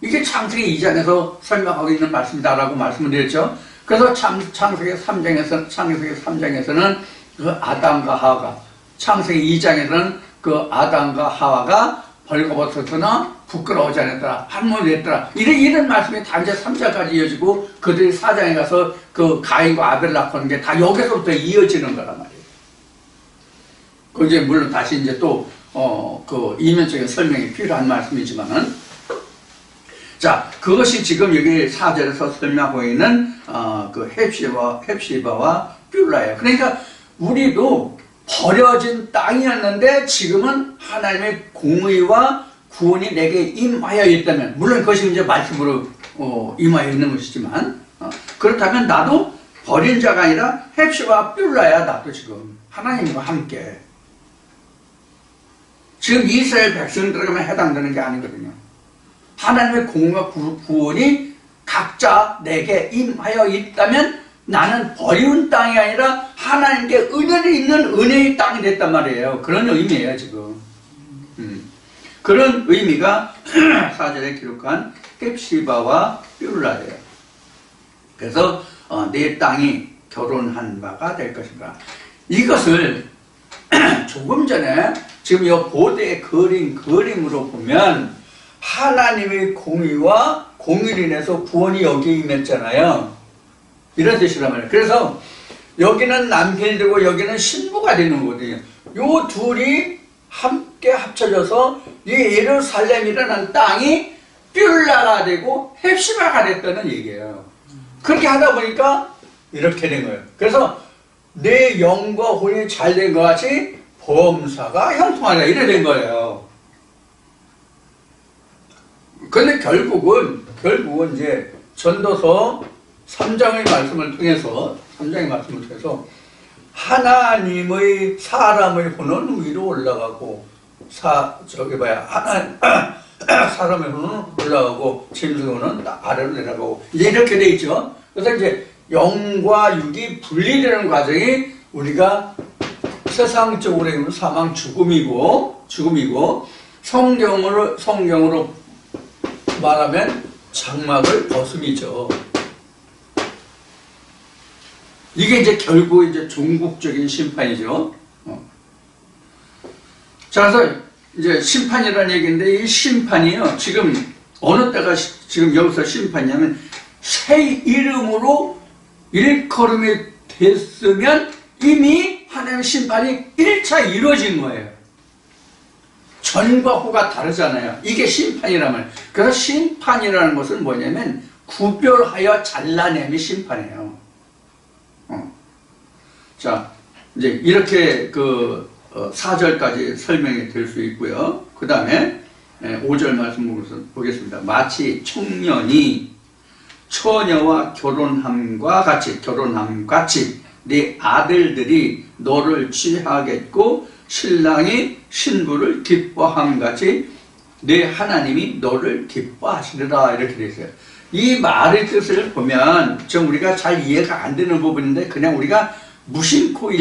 A: 이게 창세기 2장에서 설명하고 있는 말씀이다라고 말씀을 드렸죠. 그래서 창세기 3장에서는 그 아담과 하와가, 창세기 2장에서는 그 아담과 하와가 벌거벗었으나 부끄러워하지 않았더라, 한몸이 됐더라, 이런 말씀이 다 이제 3장까지 이어지고, 그들이 4장에 가서 그 가인과 아벨 낳고 하는 게 다 여기서부터 이어지는 거란 말이에요. 그 이제 물론 다시 이제 또 그 이면적인 설명이 필요한 말씀이지만은, 자, 그것이 지금 여기 4절에서 설명하고 있는 그 헵시바와 뷸라예요. 그러니까 우리도 버려진 땅이었는데 지금은 하나님의 공의와 구원이 내게 임하여 있다면, 물론 그것이 이제 말씀으로 임하여 있는 것이지만, 그렇다면 나도 버린 자가 아니라 헵시바와 뷸라야. 나도 지금 하나님과 함께. 지금 이스라엘 백성들에게만 해당되는 게 아니거든요. 하나님의 공의와 구원이 각자 내게 임하여 있다면 나는 버리운 땅이 아니라 하나님께 은혜를 있는 은혜의 땅이 됐단 말이에요. 그런 의미예요, 지금. 그런 의미가 4절에 기록한 헵시바와 뷸라예요. 그래서 내 땅이 결혼한 바가 될 것인가. 이것을 조금 전에 지금 이 보드에 그린 그림으로 보면 하나님의 공의와 공의로 인해서 구원이 여기에 임했잖아요. 이런 뜻이란 말이에요. 그래서 여기는 남편이 되고 여기는 신부가 되는 거거든요. 요 둘이 함께 합쳐져서 이 예루살렘이라는 땅이 뷸라가 되고 헵시바가 됐다는 얘기예요. 그렇게 하다 보니까 이렇게 된 거예요. 그래서 내 영과 혼이 잘 된 것 같이 범사가 형통하다 이래 된 거예요. 근데 결국은 이제 전도서 3장의 말씀을 통해서 하나님의 사람의 혼은 위로 올라가고 사람의 혼은 올라가고 짐승의 혼은 아래로 내려가고 이렇게 돼 있죠. 그래서 이제 영과 육이 분리되는 과정이 우리가 세상적으로 사망 죽음이고 성경으로 말하면 장막을 벗음이죠. 이게 이제 결국 이제 종국적인 심판이죠. 자, 그래서 이제 심판이라는 얘기인데 이 심판이요. 지금 어느 때가 지금 여기서 심판이냐면 새 이름으로 일컬음이 됐으면 이미 하나님의 심판이 1차 이루어진 거예요. 전과 후가 다르잖아요. 이게 심판이란 말이에요. 그래서 심판이라는 것은 뭐냐면 구별하여 잘라냄이 심판이에요. 자, 이제 이렇게 4절까지 설명이 될 수 있고요. 그 다음에 5절 말씀 보겠습니다. 마치 청년이 처녀와 결혼함과 같이 네 아들들이 너를 취하겠고 신랑이 신부를 기뻐함 같이 네 하나님이 너를 기뻐하시리라 이렇게 되어 있어요. 이 말의 뜻을 보면 좀 우리가 잘 이해가 안 되는 부분인데 그냥 우리가 무심히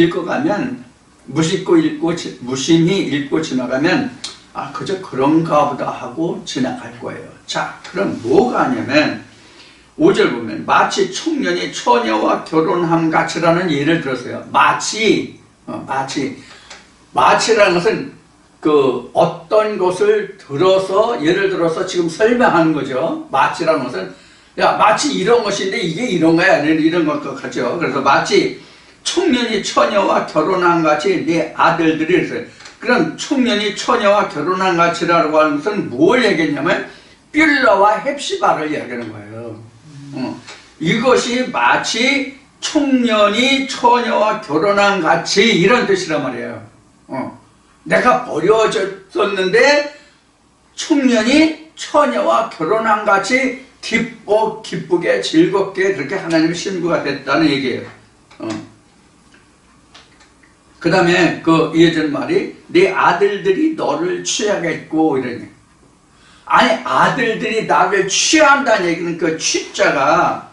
A: 읽고 지나가면 그저 그런가 보다 하고 지나갈 거예요. 자, 그럼 뭐가 아니냐면 5절 보면 마치 청년이 처녀와 결혼함 같이라는 예를 들었어요. 마치라는 것은 어떤 것을 들어서 예를 들어서 지금 설명하는 거죠. 마치라는 것은 마치 이런 것인데 이게 이런 거야 이런 것과 같죠. 그래서 마치 청년이 처녀와 결혼한 같이 네 아들들이 있어요. 그럼 청년이 처녀와 결혼한 같이라고 하는 것은 뭘 얘기했냐면 뷸라와 헵시바를 이야기하는 거예요. 이것이 마치 청년이 처녀와 결혼한 같이 이런 뜻이란 말이에요. 내가 버려졌었는데 청년이 처녀와 결혼한 같이 기쁘게 즐겁게 그렇게 하나님의 신부가 됐다는 얘기예요. 그 다음에 그 이어진 말이 네 아들들이 너를 취하겠고 이러니. 아니 아들들이 나를 취한다는 얘기는 그 취자가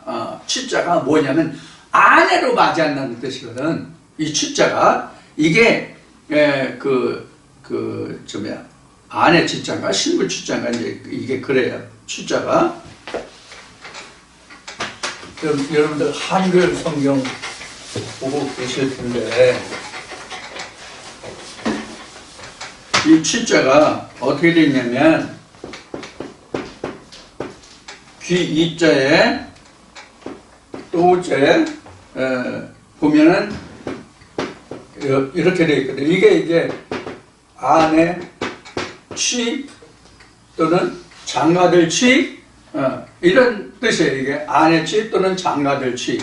A: 뭐냐면 아내로 맞이한다는 뜻이거든. 이 취자가 이게 아내 취자가 신부 취자가 이제 이게 그래요. 취자가. 그럼 여러분들 한글 성경 보고 계실 텐데 이 취자가 어떻게 되냐면 귀 이자에 또제 보면은 이렇게 되어 있거든요. 이게 이제 아내 취 또는 장가들 취 이런 뜻이에요. 이게 아내 취 또는 장가들 취.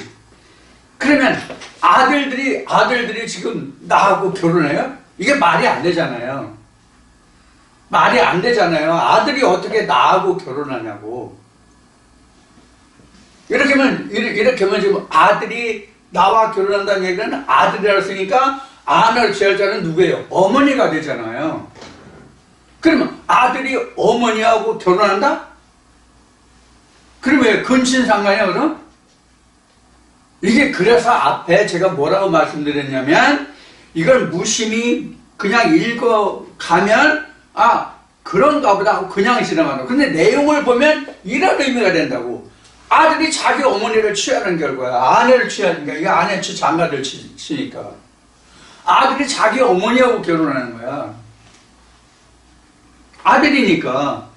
A: 그러면 아들들이 지금 나하고 결혼해요? 이게 말이 안 되잖아요. 말이 안 되잖아요. 아들이 어떻게 나하고 결혼하냐고. 이렇게 하면 지금 아들이 나와 결혼한다는 얘기는 아들이라고 했으니까 아내를 취할 자는 누구예요? 어머니가 되잖아요. 그러면 아들이 어머니하고 결혼한다? 그러면 왜 근친상간이야 그럼? 이게 그래서 앞에 제가 뭐라고 말씀드렸냐면 이걸 무심히 그냥 읽어가면 그런가 보다 하고 그냥 지나가는. 근데 내용을 보면 이런 의미가 된다고. 아들이 자기 어머니를 취하는 결과야. 아내를 취하는 거야. 이게 아내 취, 장가들 취니까. 아들이 자기 어머니하고 결혼하는 거야. 아들이니까.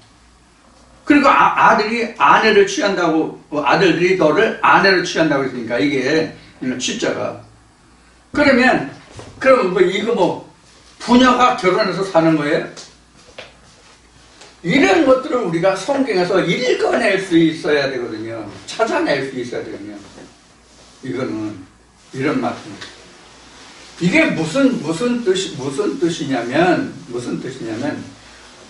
A: 그리고 아들이 아내를 취한다고, 아들들이 너를 아내를 취한다고 했으니까 이게 취자가. 그러면 이거 부녀가 결혼해서 사는 거예요? 이런 것들을 우리가 성경에서 읽어낼 수 있어야 되거든요. 찾아낼 수 있어야 되거든요. 이거는 이런 말씀. 이게 무슨 뜻이냐면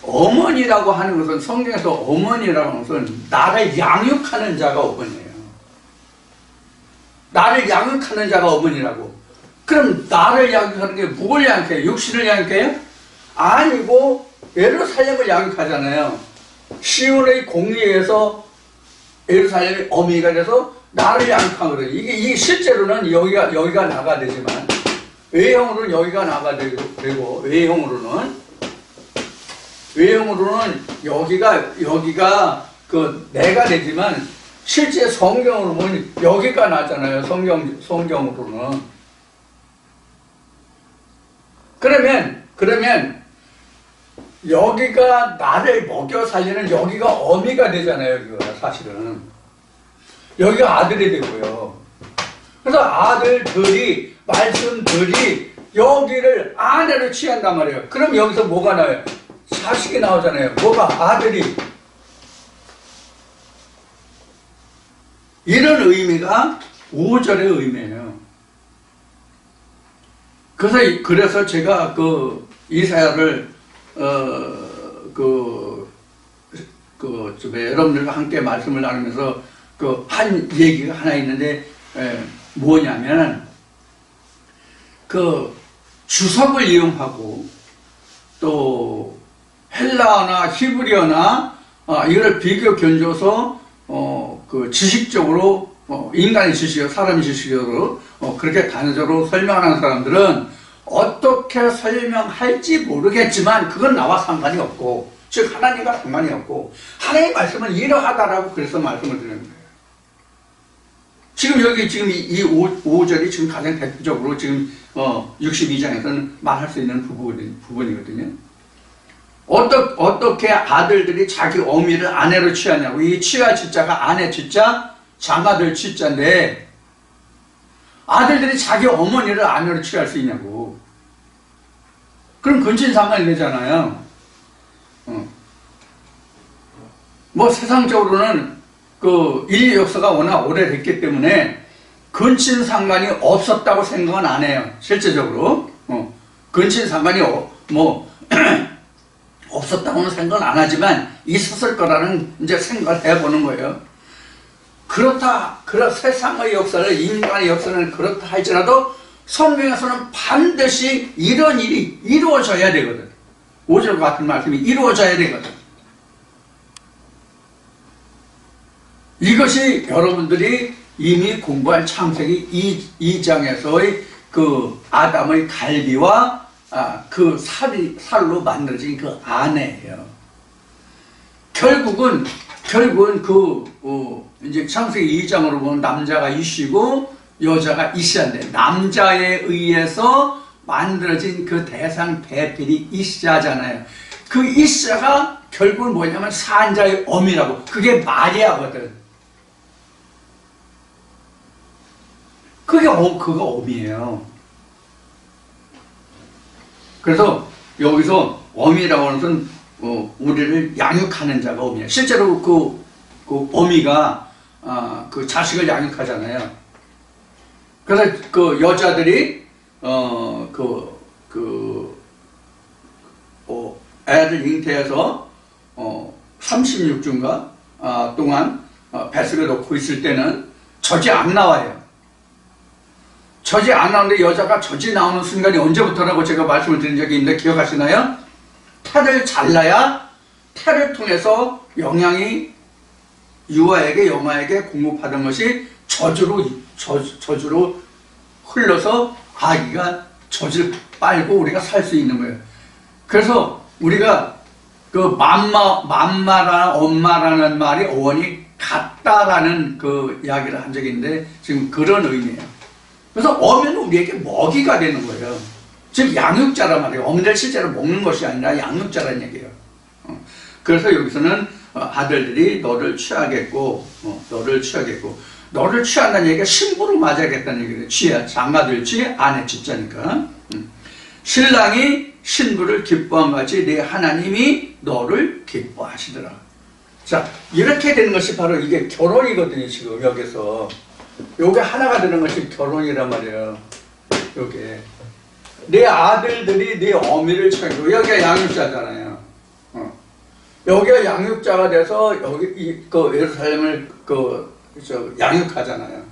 A: 어머니라고 하는 것은 성경에서 어머니라고 하는 것은 나를 양육하는 자가 어머니예요. 나를 양육하는 자가 어머니라고. 그럼 나를 양육하는 게 누굴 양육해요? 육신을 양육해요? 아니고 예루살렘을 양육하잖아요. 시온의 공리에서 예루살렘의 어미가 돼서 나를 양육하거든요. 이게 실제로는 여기가 나가 되지만 외형으로는 여기가 나가 되고 외형으로는 여기가 그 내가 되지만 실제 성경으로 보면 여기가 나잖아요. 성경으로는. 그러면 여기가 나를 먹여 살리는 여기가 어미가 되잖아요. 여기가 사실은. 여기가 아들이 되고요. 그래서 말씀들이 여기를 아내로 취한단 말이에요. 그럼 여기서 뭐가 나와요? 자식이 나오잖아요. 뭐가? 아들이. 이런 의미가 5절의 의미예요. 그래서 제가 이사야를 여러분들과 함께 말씀을 나누면서 한 얘기가 하나 있는데 뭐냐면 주석을 이용하고 또 헬라어나 히브리어나 이걸 비교 견줘서 지식적으로 인간의 지식이요 사람의 지식으로 그렇게 단어적으로 설명하는 사람들은 어떻게 설명할지 모르겠지만 그건 나와 상관이 없고 즉 하나님과 상관이 없고 하나님의 말씀은 이러하다라고 그래서 말씀을 드리는 거예요. 지금 이 5절이 지금 가장 대표적으로 지금 62장에서는 말할 수 있는 부분이거든요. 어떻게 아들들이 자기 어미를 아내로 취하냐고. 이 취할 취자가 아내 취자, 장가들 취자인데 아들들이 자기 어머니를 아내로 취할 수 있냐고. 그럼 근친상간이 되잖아요. 세상적으로는 인류 역사가 워낙 오래됐기 때문에 근친상간이 없었다고 생각은 안 해요. 실제적으로. 근친상간이 없었다고는 생각은 안 하지만 있었을 거라는 이제 생각을 해보는 거예요. 세상의 역사를, 인간의 역사를 그렇다 할지라도 성경에서는 반드시 이런 일이 이루어져야 되거든. 5절 같은 말씀이 이루어져야 되거든. 이것이 여러분들이 이미 공부한 창세기 2장에서의 그 아담의 갈비와 그 살로 만들어진 그 아내예요. 결국은 이제 창세기 2장으로 보면 남자가 이씨고 여자가 이씨한테, 남자에 의해서 만들어진 그 대상 배필이 이씨잖아요. 그 이씨가 결국은 뭐냐면 산자의 어미라고. 그게 마리아거든. 그거 어미예요. 그래서 여기서 어미라고 하는 것은 우리를 양육하는 자가 어미예요. 실제로 그 어미가 그 자식을 양육하잖아요. 그래서 그 여자들이 애를 잉태해서 36주인가 동안 뱃속에 놓고 있을 때는 젖이 안 나와요. 젖이 안 나오는데 여자가 젖이 나오는 순간이 언제부터라고 제가 말씀을 드린 적이 있는데 기억하시나요? 태를 잘라야 태를 통해서 영양이 유아에게 영아에게 공급하던 것이 젖으로 흘러서 아기가 젖을 빨고 우리가 살 수 있는 거예요. 그래서 우리가 그 맘마라는 엄마라는 말이 어원이 같다라는 그 이야기를 한 적이 있는데 지금 그런 의미예요. 그래서 어미는 우리에게 먹이가 되는 거예요. 즉 양육자란 말이에요. 어미를 실제로 먹는 것이 아니라 양육자란 얘기예요. 그래서 여기서는 아들들이 너를 취하겠고 너를 취한다는 얘기가 신부로 맞아야겠다는 얘기예요. 장가들 취, 아내 집자니까. 신랑이 신부를 기뻐한 같이 내 하나님이 너를 기뻐하시더라. 자, 이렇게 되는 것이 바로 이게 결혼이거든요. 지금 여기서 요게 하나가 되는 것이 결혼이란 말이에요. 요게 내 아들들이 내 어미를 취하고, 여기가 양육자잖아요. 여기가 양육자가 돼서 여기 그 예루살렘을 양육하잖아요.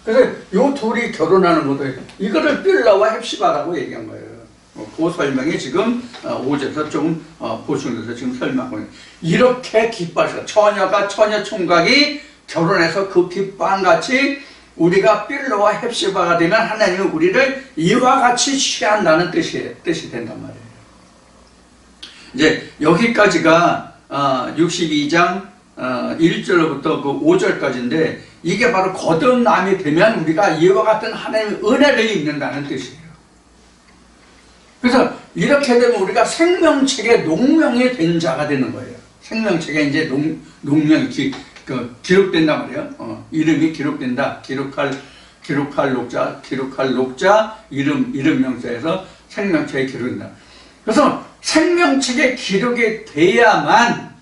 A: 그래서 요 둘이 결혼하는 것도 이거를 빌라와 헵시바라고 얘기한 거예요. 그 설명이 지금 5절에서 좀 보충돼서 지금 설명하고 있는. 이렇게 기뻐하시다. 처녀가 처녀 총각이 결혼해서 그 기뻐한 같이 우리가 빌라와 헵시바가 되면 하나님은 우리를 이와 같이 취한다는 뜻이 된단 말이에요. 이제 여기까지가 62장 1절부터 그 5절까지인데 이게 바로 거듭남이 되면 우리가 이와 같은 하나님의 은혜를 입는다는 뜻이에요. 그래서 이렇게 되면 우리가 생명책에 농명이 된 자가 되는 거예요. 생명책에 이제 농명이 기록된단 말이에요. 이름이 기록된다. 기록할 녹자, 이름 명사에서 생명책에 기록된다. 그래서 생명책에 기록이 돼야만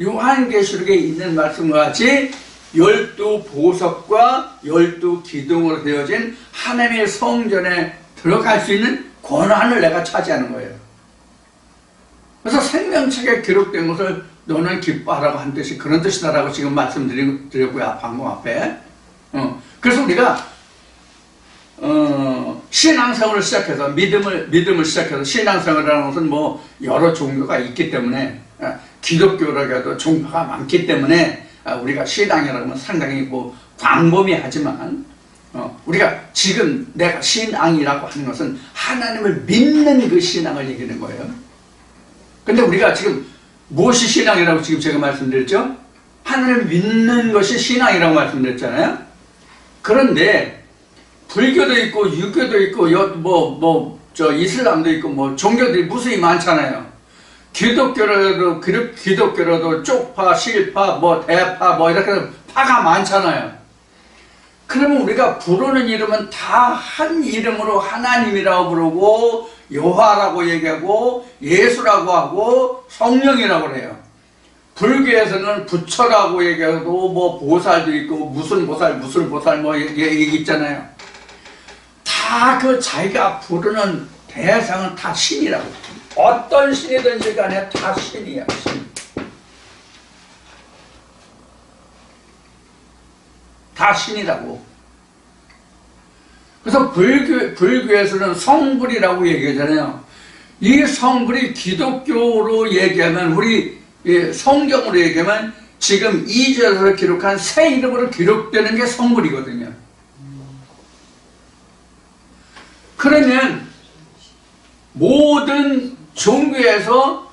A: 요한계시록에 있는 말씀과 같이 12보석과 12기둥으로 되어진 하나님의 성전에 들어갈 수 있는 권한을 내가 차지하는 거예요. 그래서 생명책에 기록된 것을 너는 기뻐하라고 한 뜻이 그런 뜻이다라고 지금 말씀드렸고요. 방금 앞에. 그래서 우리가 신앙생활을 시작해서 믿음을 시작해서 신앙생활이라는 것은 뭐 여러 종교가 있기 때문에 기독교라고 해도 종파가 많기 때문에 우리가 신앙이라고 하면 상당히 뭐 광범위하지만 우리가 지금 내가 신앙이라고 하는 것은 하나님을 믿는 그 신앙을 얘기하는 거예요. 근데 우리가 지금 무엇이 신앙이라고 지금 제가 말씀드렸죠? 하나님을 믿는 것이 신앙이라고 말씀드렸잖아요. 그런데 불교도 있고 유교도 있고 이슬람도 있고 뭐 종교들이 무수히 많잖아요. 기독교라도 쪽파, 실파, 대파 이렇게 파가 많잖아요. 그러면 우리가 부르는 이름은 다 한 이름으로 하나님이라고 부르고 여호와라고 얘기하고 예수라고 하고 성령이라고 해요. 불교에서는 부처라고 얘기하고 뭐 보살도 있고 무슨 보살 뭐 얘기 있잖아요. 다 그 자기가 부르는 대상은 다 신이라고. 어떤 신이든지 간에 다 신이야, 신. 다 신이라고. 그래서 불교에서는 성불이라고 얘기하잖아요. 이 성불이 기독교로 얘기하면, 우리 성경으로 얘기하면 지금 2절에서 기록한 새 이름으로 기록되는 게 성불이거든요. 그러면 모든 종교에서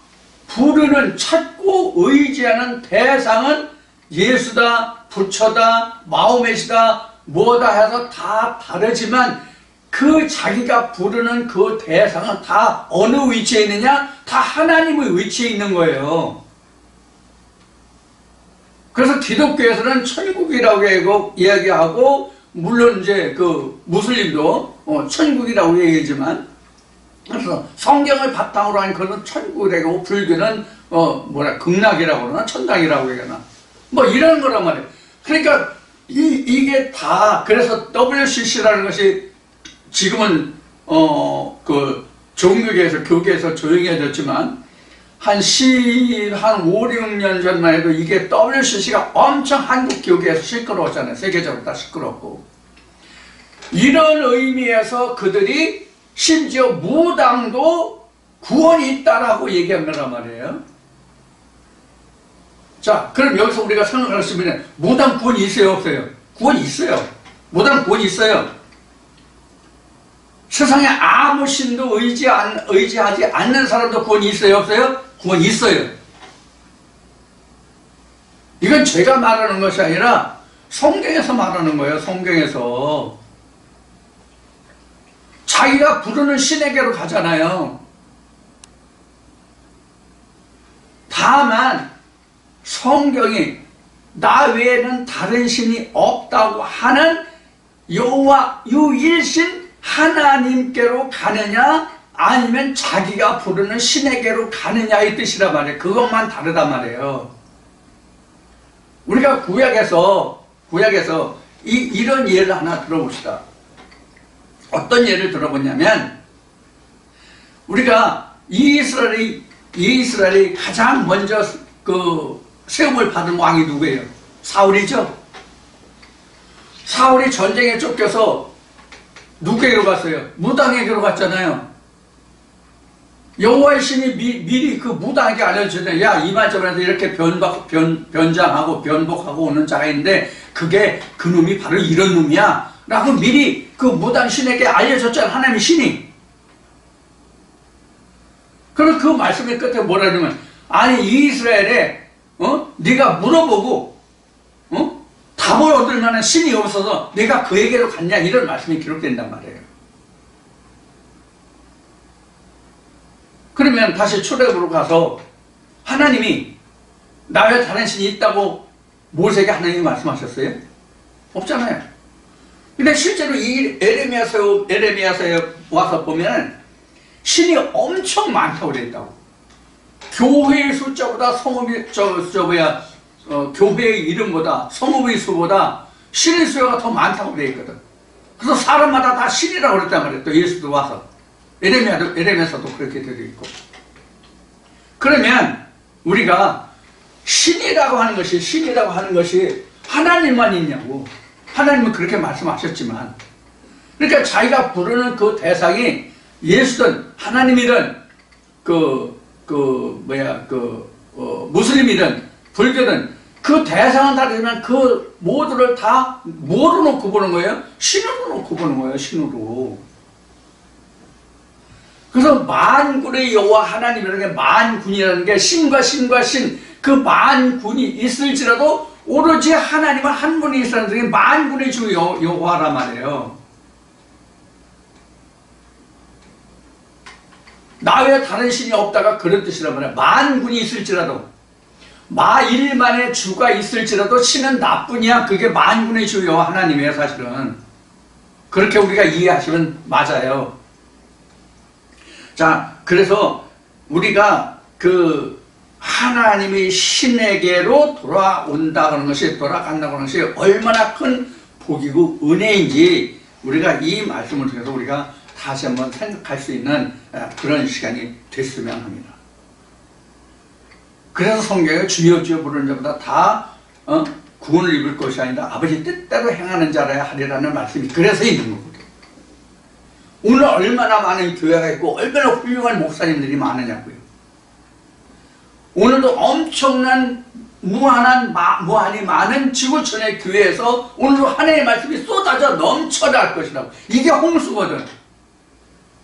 A: 부르는, 찾고 의지하는 대상은 예수다, 부처다, 마호메시다, 뭐다 해서 다 다르지만 그 자기가 부르는 그 대상은 다 어느 위치에 있느냐? 다 하나님의 위치에 있는 거예요. 그래서 기독교에서는 천국이라고 이야기하고, 물론 이제 그 무슬림도 천국이라고 얘기하지만, 그래서 성경을 바탕으로 한 그런 천국이라고, 불교는 극락이라고 그러나 천당이라고 얘기하나 뭐 이런 거란 말이에요. 그러니까 이게 다, 그래서 WCC라는 것이 지금은 그 종교계에서, 교계에서 조용해졌지만 한 5, 6년 전만 해도 이게 WCC가 엄청 한국 교계에서 시끄러웠잖아요. 세계적으로 다 시끄럽고. 이런 의미에서 그들이 심지어 무당도 구원이 있다라고 얘기한 거란 말이에요. 자, 그럼 여기서 우리가 생각할 수 있는, 무당 구원이 있어요, 없어요? 구원이 있어요. 무당 구원이 있어요. 세상에 아무 신도 의지하지 않는 사람도 구원이 있어요, 없어요? 구원이 있어요. 이건 제가 말하는 것이 아니라 성경에서 말하는 거예요. 성경에서 자기가 부르는 신에게로 가잖아요. 다만 성경이 나 외에는 다른 신이 없다고 하는 여호와 유일신 하나님께로 가느냐, 아니면 자기가 부르는 신에게로 가느냐의 뜻이란 말이에요. 그것만 다르단 말이에요. 우리가 구약에서 이런 예를 하나 들어봅시다. 어떤 예를 들어보냐면, 우리가 이스라엘이 가장 먼저 그 세움을 받은 왕이 누구예요? 사울이죠. 사울이 전쟁에 쫓겨서 누구에게로 갔어요? 무당에게로 갔잖아요. 여호와의 신이 미리 그 무당에게 알려주잖아요. 야, 이만저만해서 이렇게 변장하고 변복하고 오는 자가 있는데 그게 그 놈이 바로 이런 놈이야 라고 미리 그 무당 신에게 알려줬잖아요. 하나님의 신이. 그럼 그 말씀의 끝에 뭐라 그러면, 아니 이스라엘에 네가 물어보고 답을 얻을 만한 신이 없어서 내가 그에게로 갔냐, 이런 말씀이 기록된단 말이에요. 그러면 다시 출애굽으로 가서 하나님이 나 외에 다른 신이 있다고 모세에게 하나님이 말씀하셨어요? 없잖아요. 근데 실제로 이 에레미야서에 와서 보면 신이 엄청 많다고 그랬다고. 교회의 숫자보다 교회의 이름보다, 성읍의 수보다 신의 수가 더 많다고 되어 있거든. 그래서 사람마다 다 신이라고 그랬단 말이에요. 또 예수도 와서. 에레미야서도 그렇게 되어 있고. 그러면 우리가 신이라고 하는 것이 하나님만 있냐고. 하나님은 그렇게 말씀하셨지만, 그러니까 자기가 부르는 그 대상이 예수든 하나님이든 무슬림이든 불교든 그 대상은 다르지만 그 모두를 다 뭐로 놓고 보는 거예요? 신으로 놓고 보는 거예요. 신으로. 그래서 만군의 여호와 하나님이라는 게, 만군이라는 게 신과 신, 그 만군이 있을지라도 오로지 하나님은 한 분이 있다는 게 만군의 주 여호와란 말이에요. 나 외에 다른 신이 없다가 그런 뜻이란 말이에요. 만군이 있을지라도, 마일만의 주가 있을지라도 신은 나뿐이야. 그게 만군의 주 여호와 하나님이에요. 사실은 그렇게 우리가 이해하시면 맞아요. 자, 그래서 우리가 그 하나님의 신에게로 돌아간다는 것이 얼마나 큰 복이고 은혜인지 우리가 이 말씀을 통해서 우리가 다시 한번 생각할 수 있는 그런 시간이 됐으면 합니다. 그래서 성경에 주여 주여 부르는 자보다 다 구원을 입을 것이 아니라 아버지 뜻대로 행하는 자라야 하리라는 말씀이 그래서 있는 거거든요. 오늘 얼마나 많은 교회가 있고 얼마나 훌륭한 목사님들이 많으냐고요. 오늘도 엄청난 무한히 많은 지구촌의 교회에서 오늘도 하나님의 말씀이 쏟아져 넘쳐날 것이라고. 이게 홍수거든.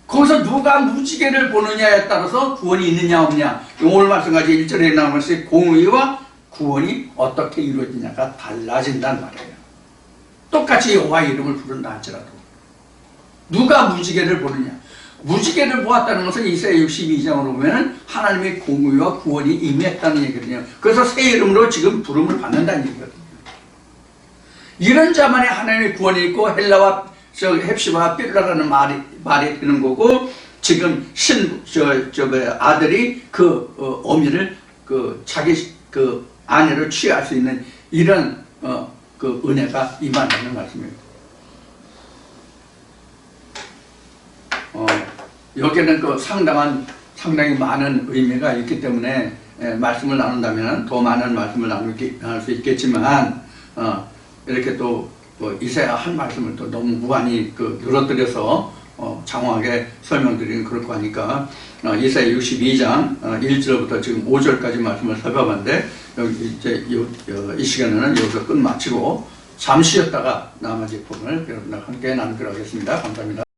A: 거기서 누가 무지개를 보느냐에 따라서 구원이 있느냐 없느냐. 오늘 말씀까지 1절에 나온 것이 공의와 구원이 어떻게 이루어지냐가 달라진단 말이에요. 똑같이 여호와의 이름을 부른다 할지라도 누가 무지개를 보느냐. 무지개를 보았다는 것은 이사야 62장으로 보면 하나님의 공의와 구원이 임했다는 얘기거든요. 그래서 새 이름으로 지금 부름을 받는다는 얘기거든요. 이런 자만이 하나님의 구원이 있고 헬라와 헵시바와 빌라라는 말이 되는 거고, 지금 아들이 그 어미를 자기 아내를 취할 수 있는 이런 그 은혜가 임한다는 말씀입니다. 여기에는 상당히 많은 의미가 있기 때문에 말씀을 나눈다면 더 많은 말씀을 나눌 수 있겠지만, 이렇게 또 이사야 한 말씀을 또 너무 무한히 늘어뜨려서 장황하게 설명드리는 그렇고 하니까 이사야 62장 1절부터 지금 5절까지 말씀을 살펴봤는데, 여기 이제 이 시간에는 여기서 끝마치고 잠시 쉬었다가 나머지 부분을 여러분과 함께 나누도록 하겠습니다. 감사합니다.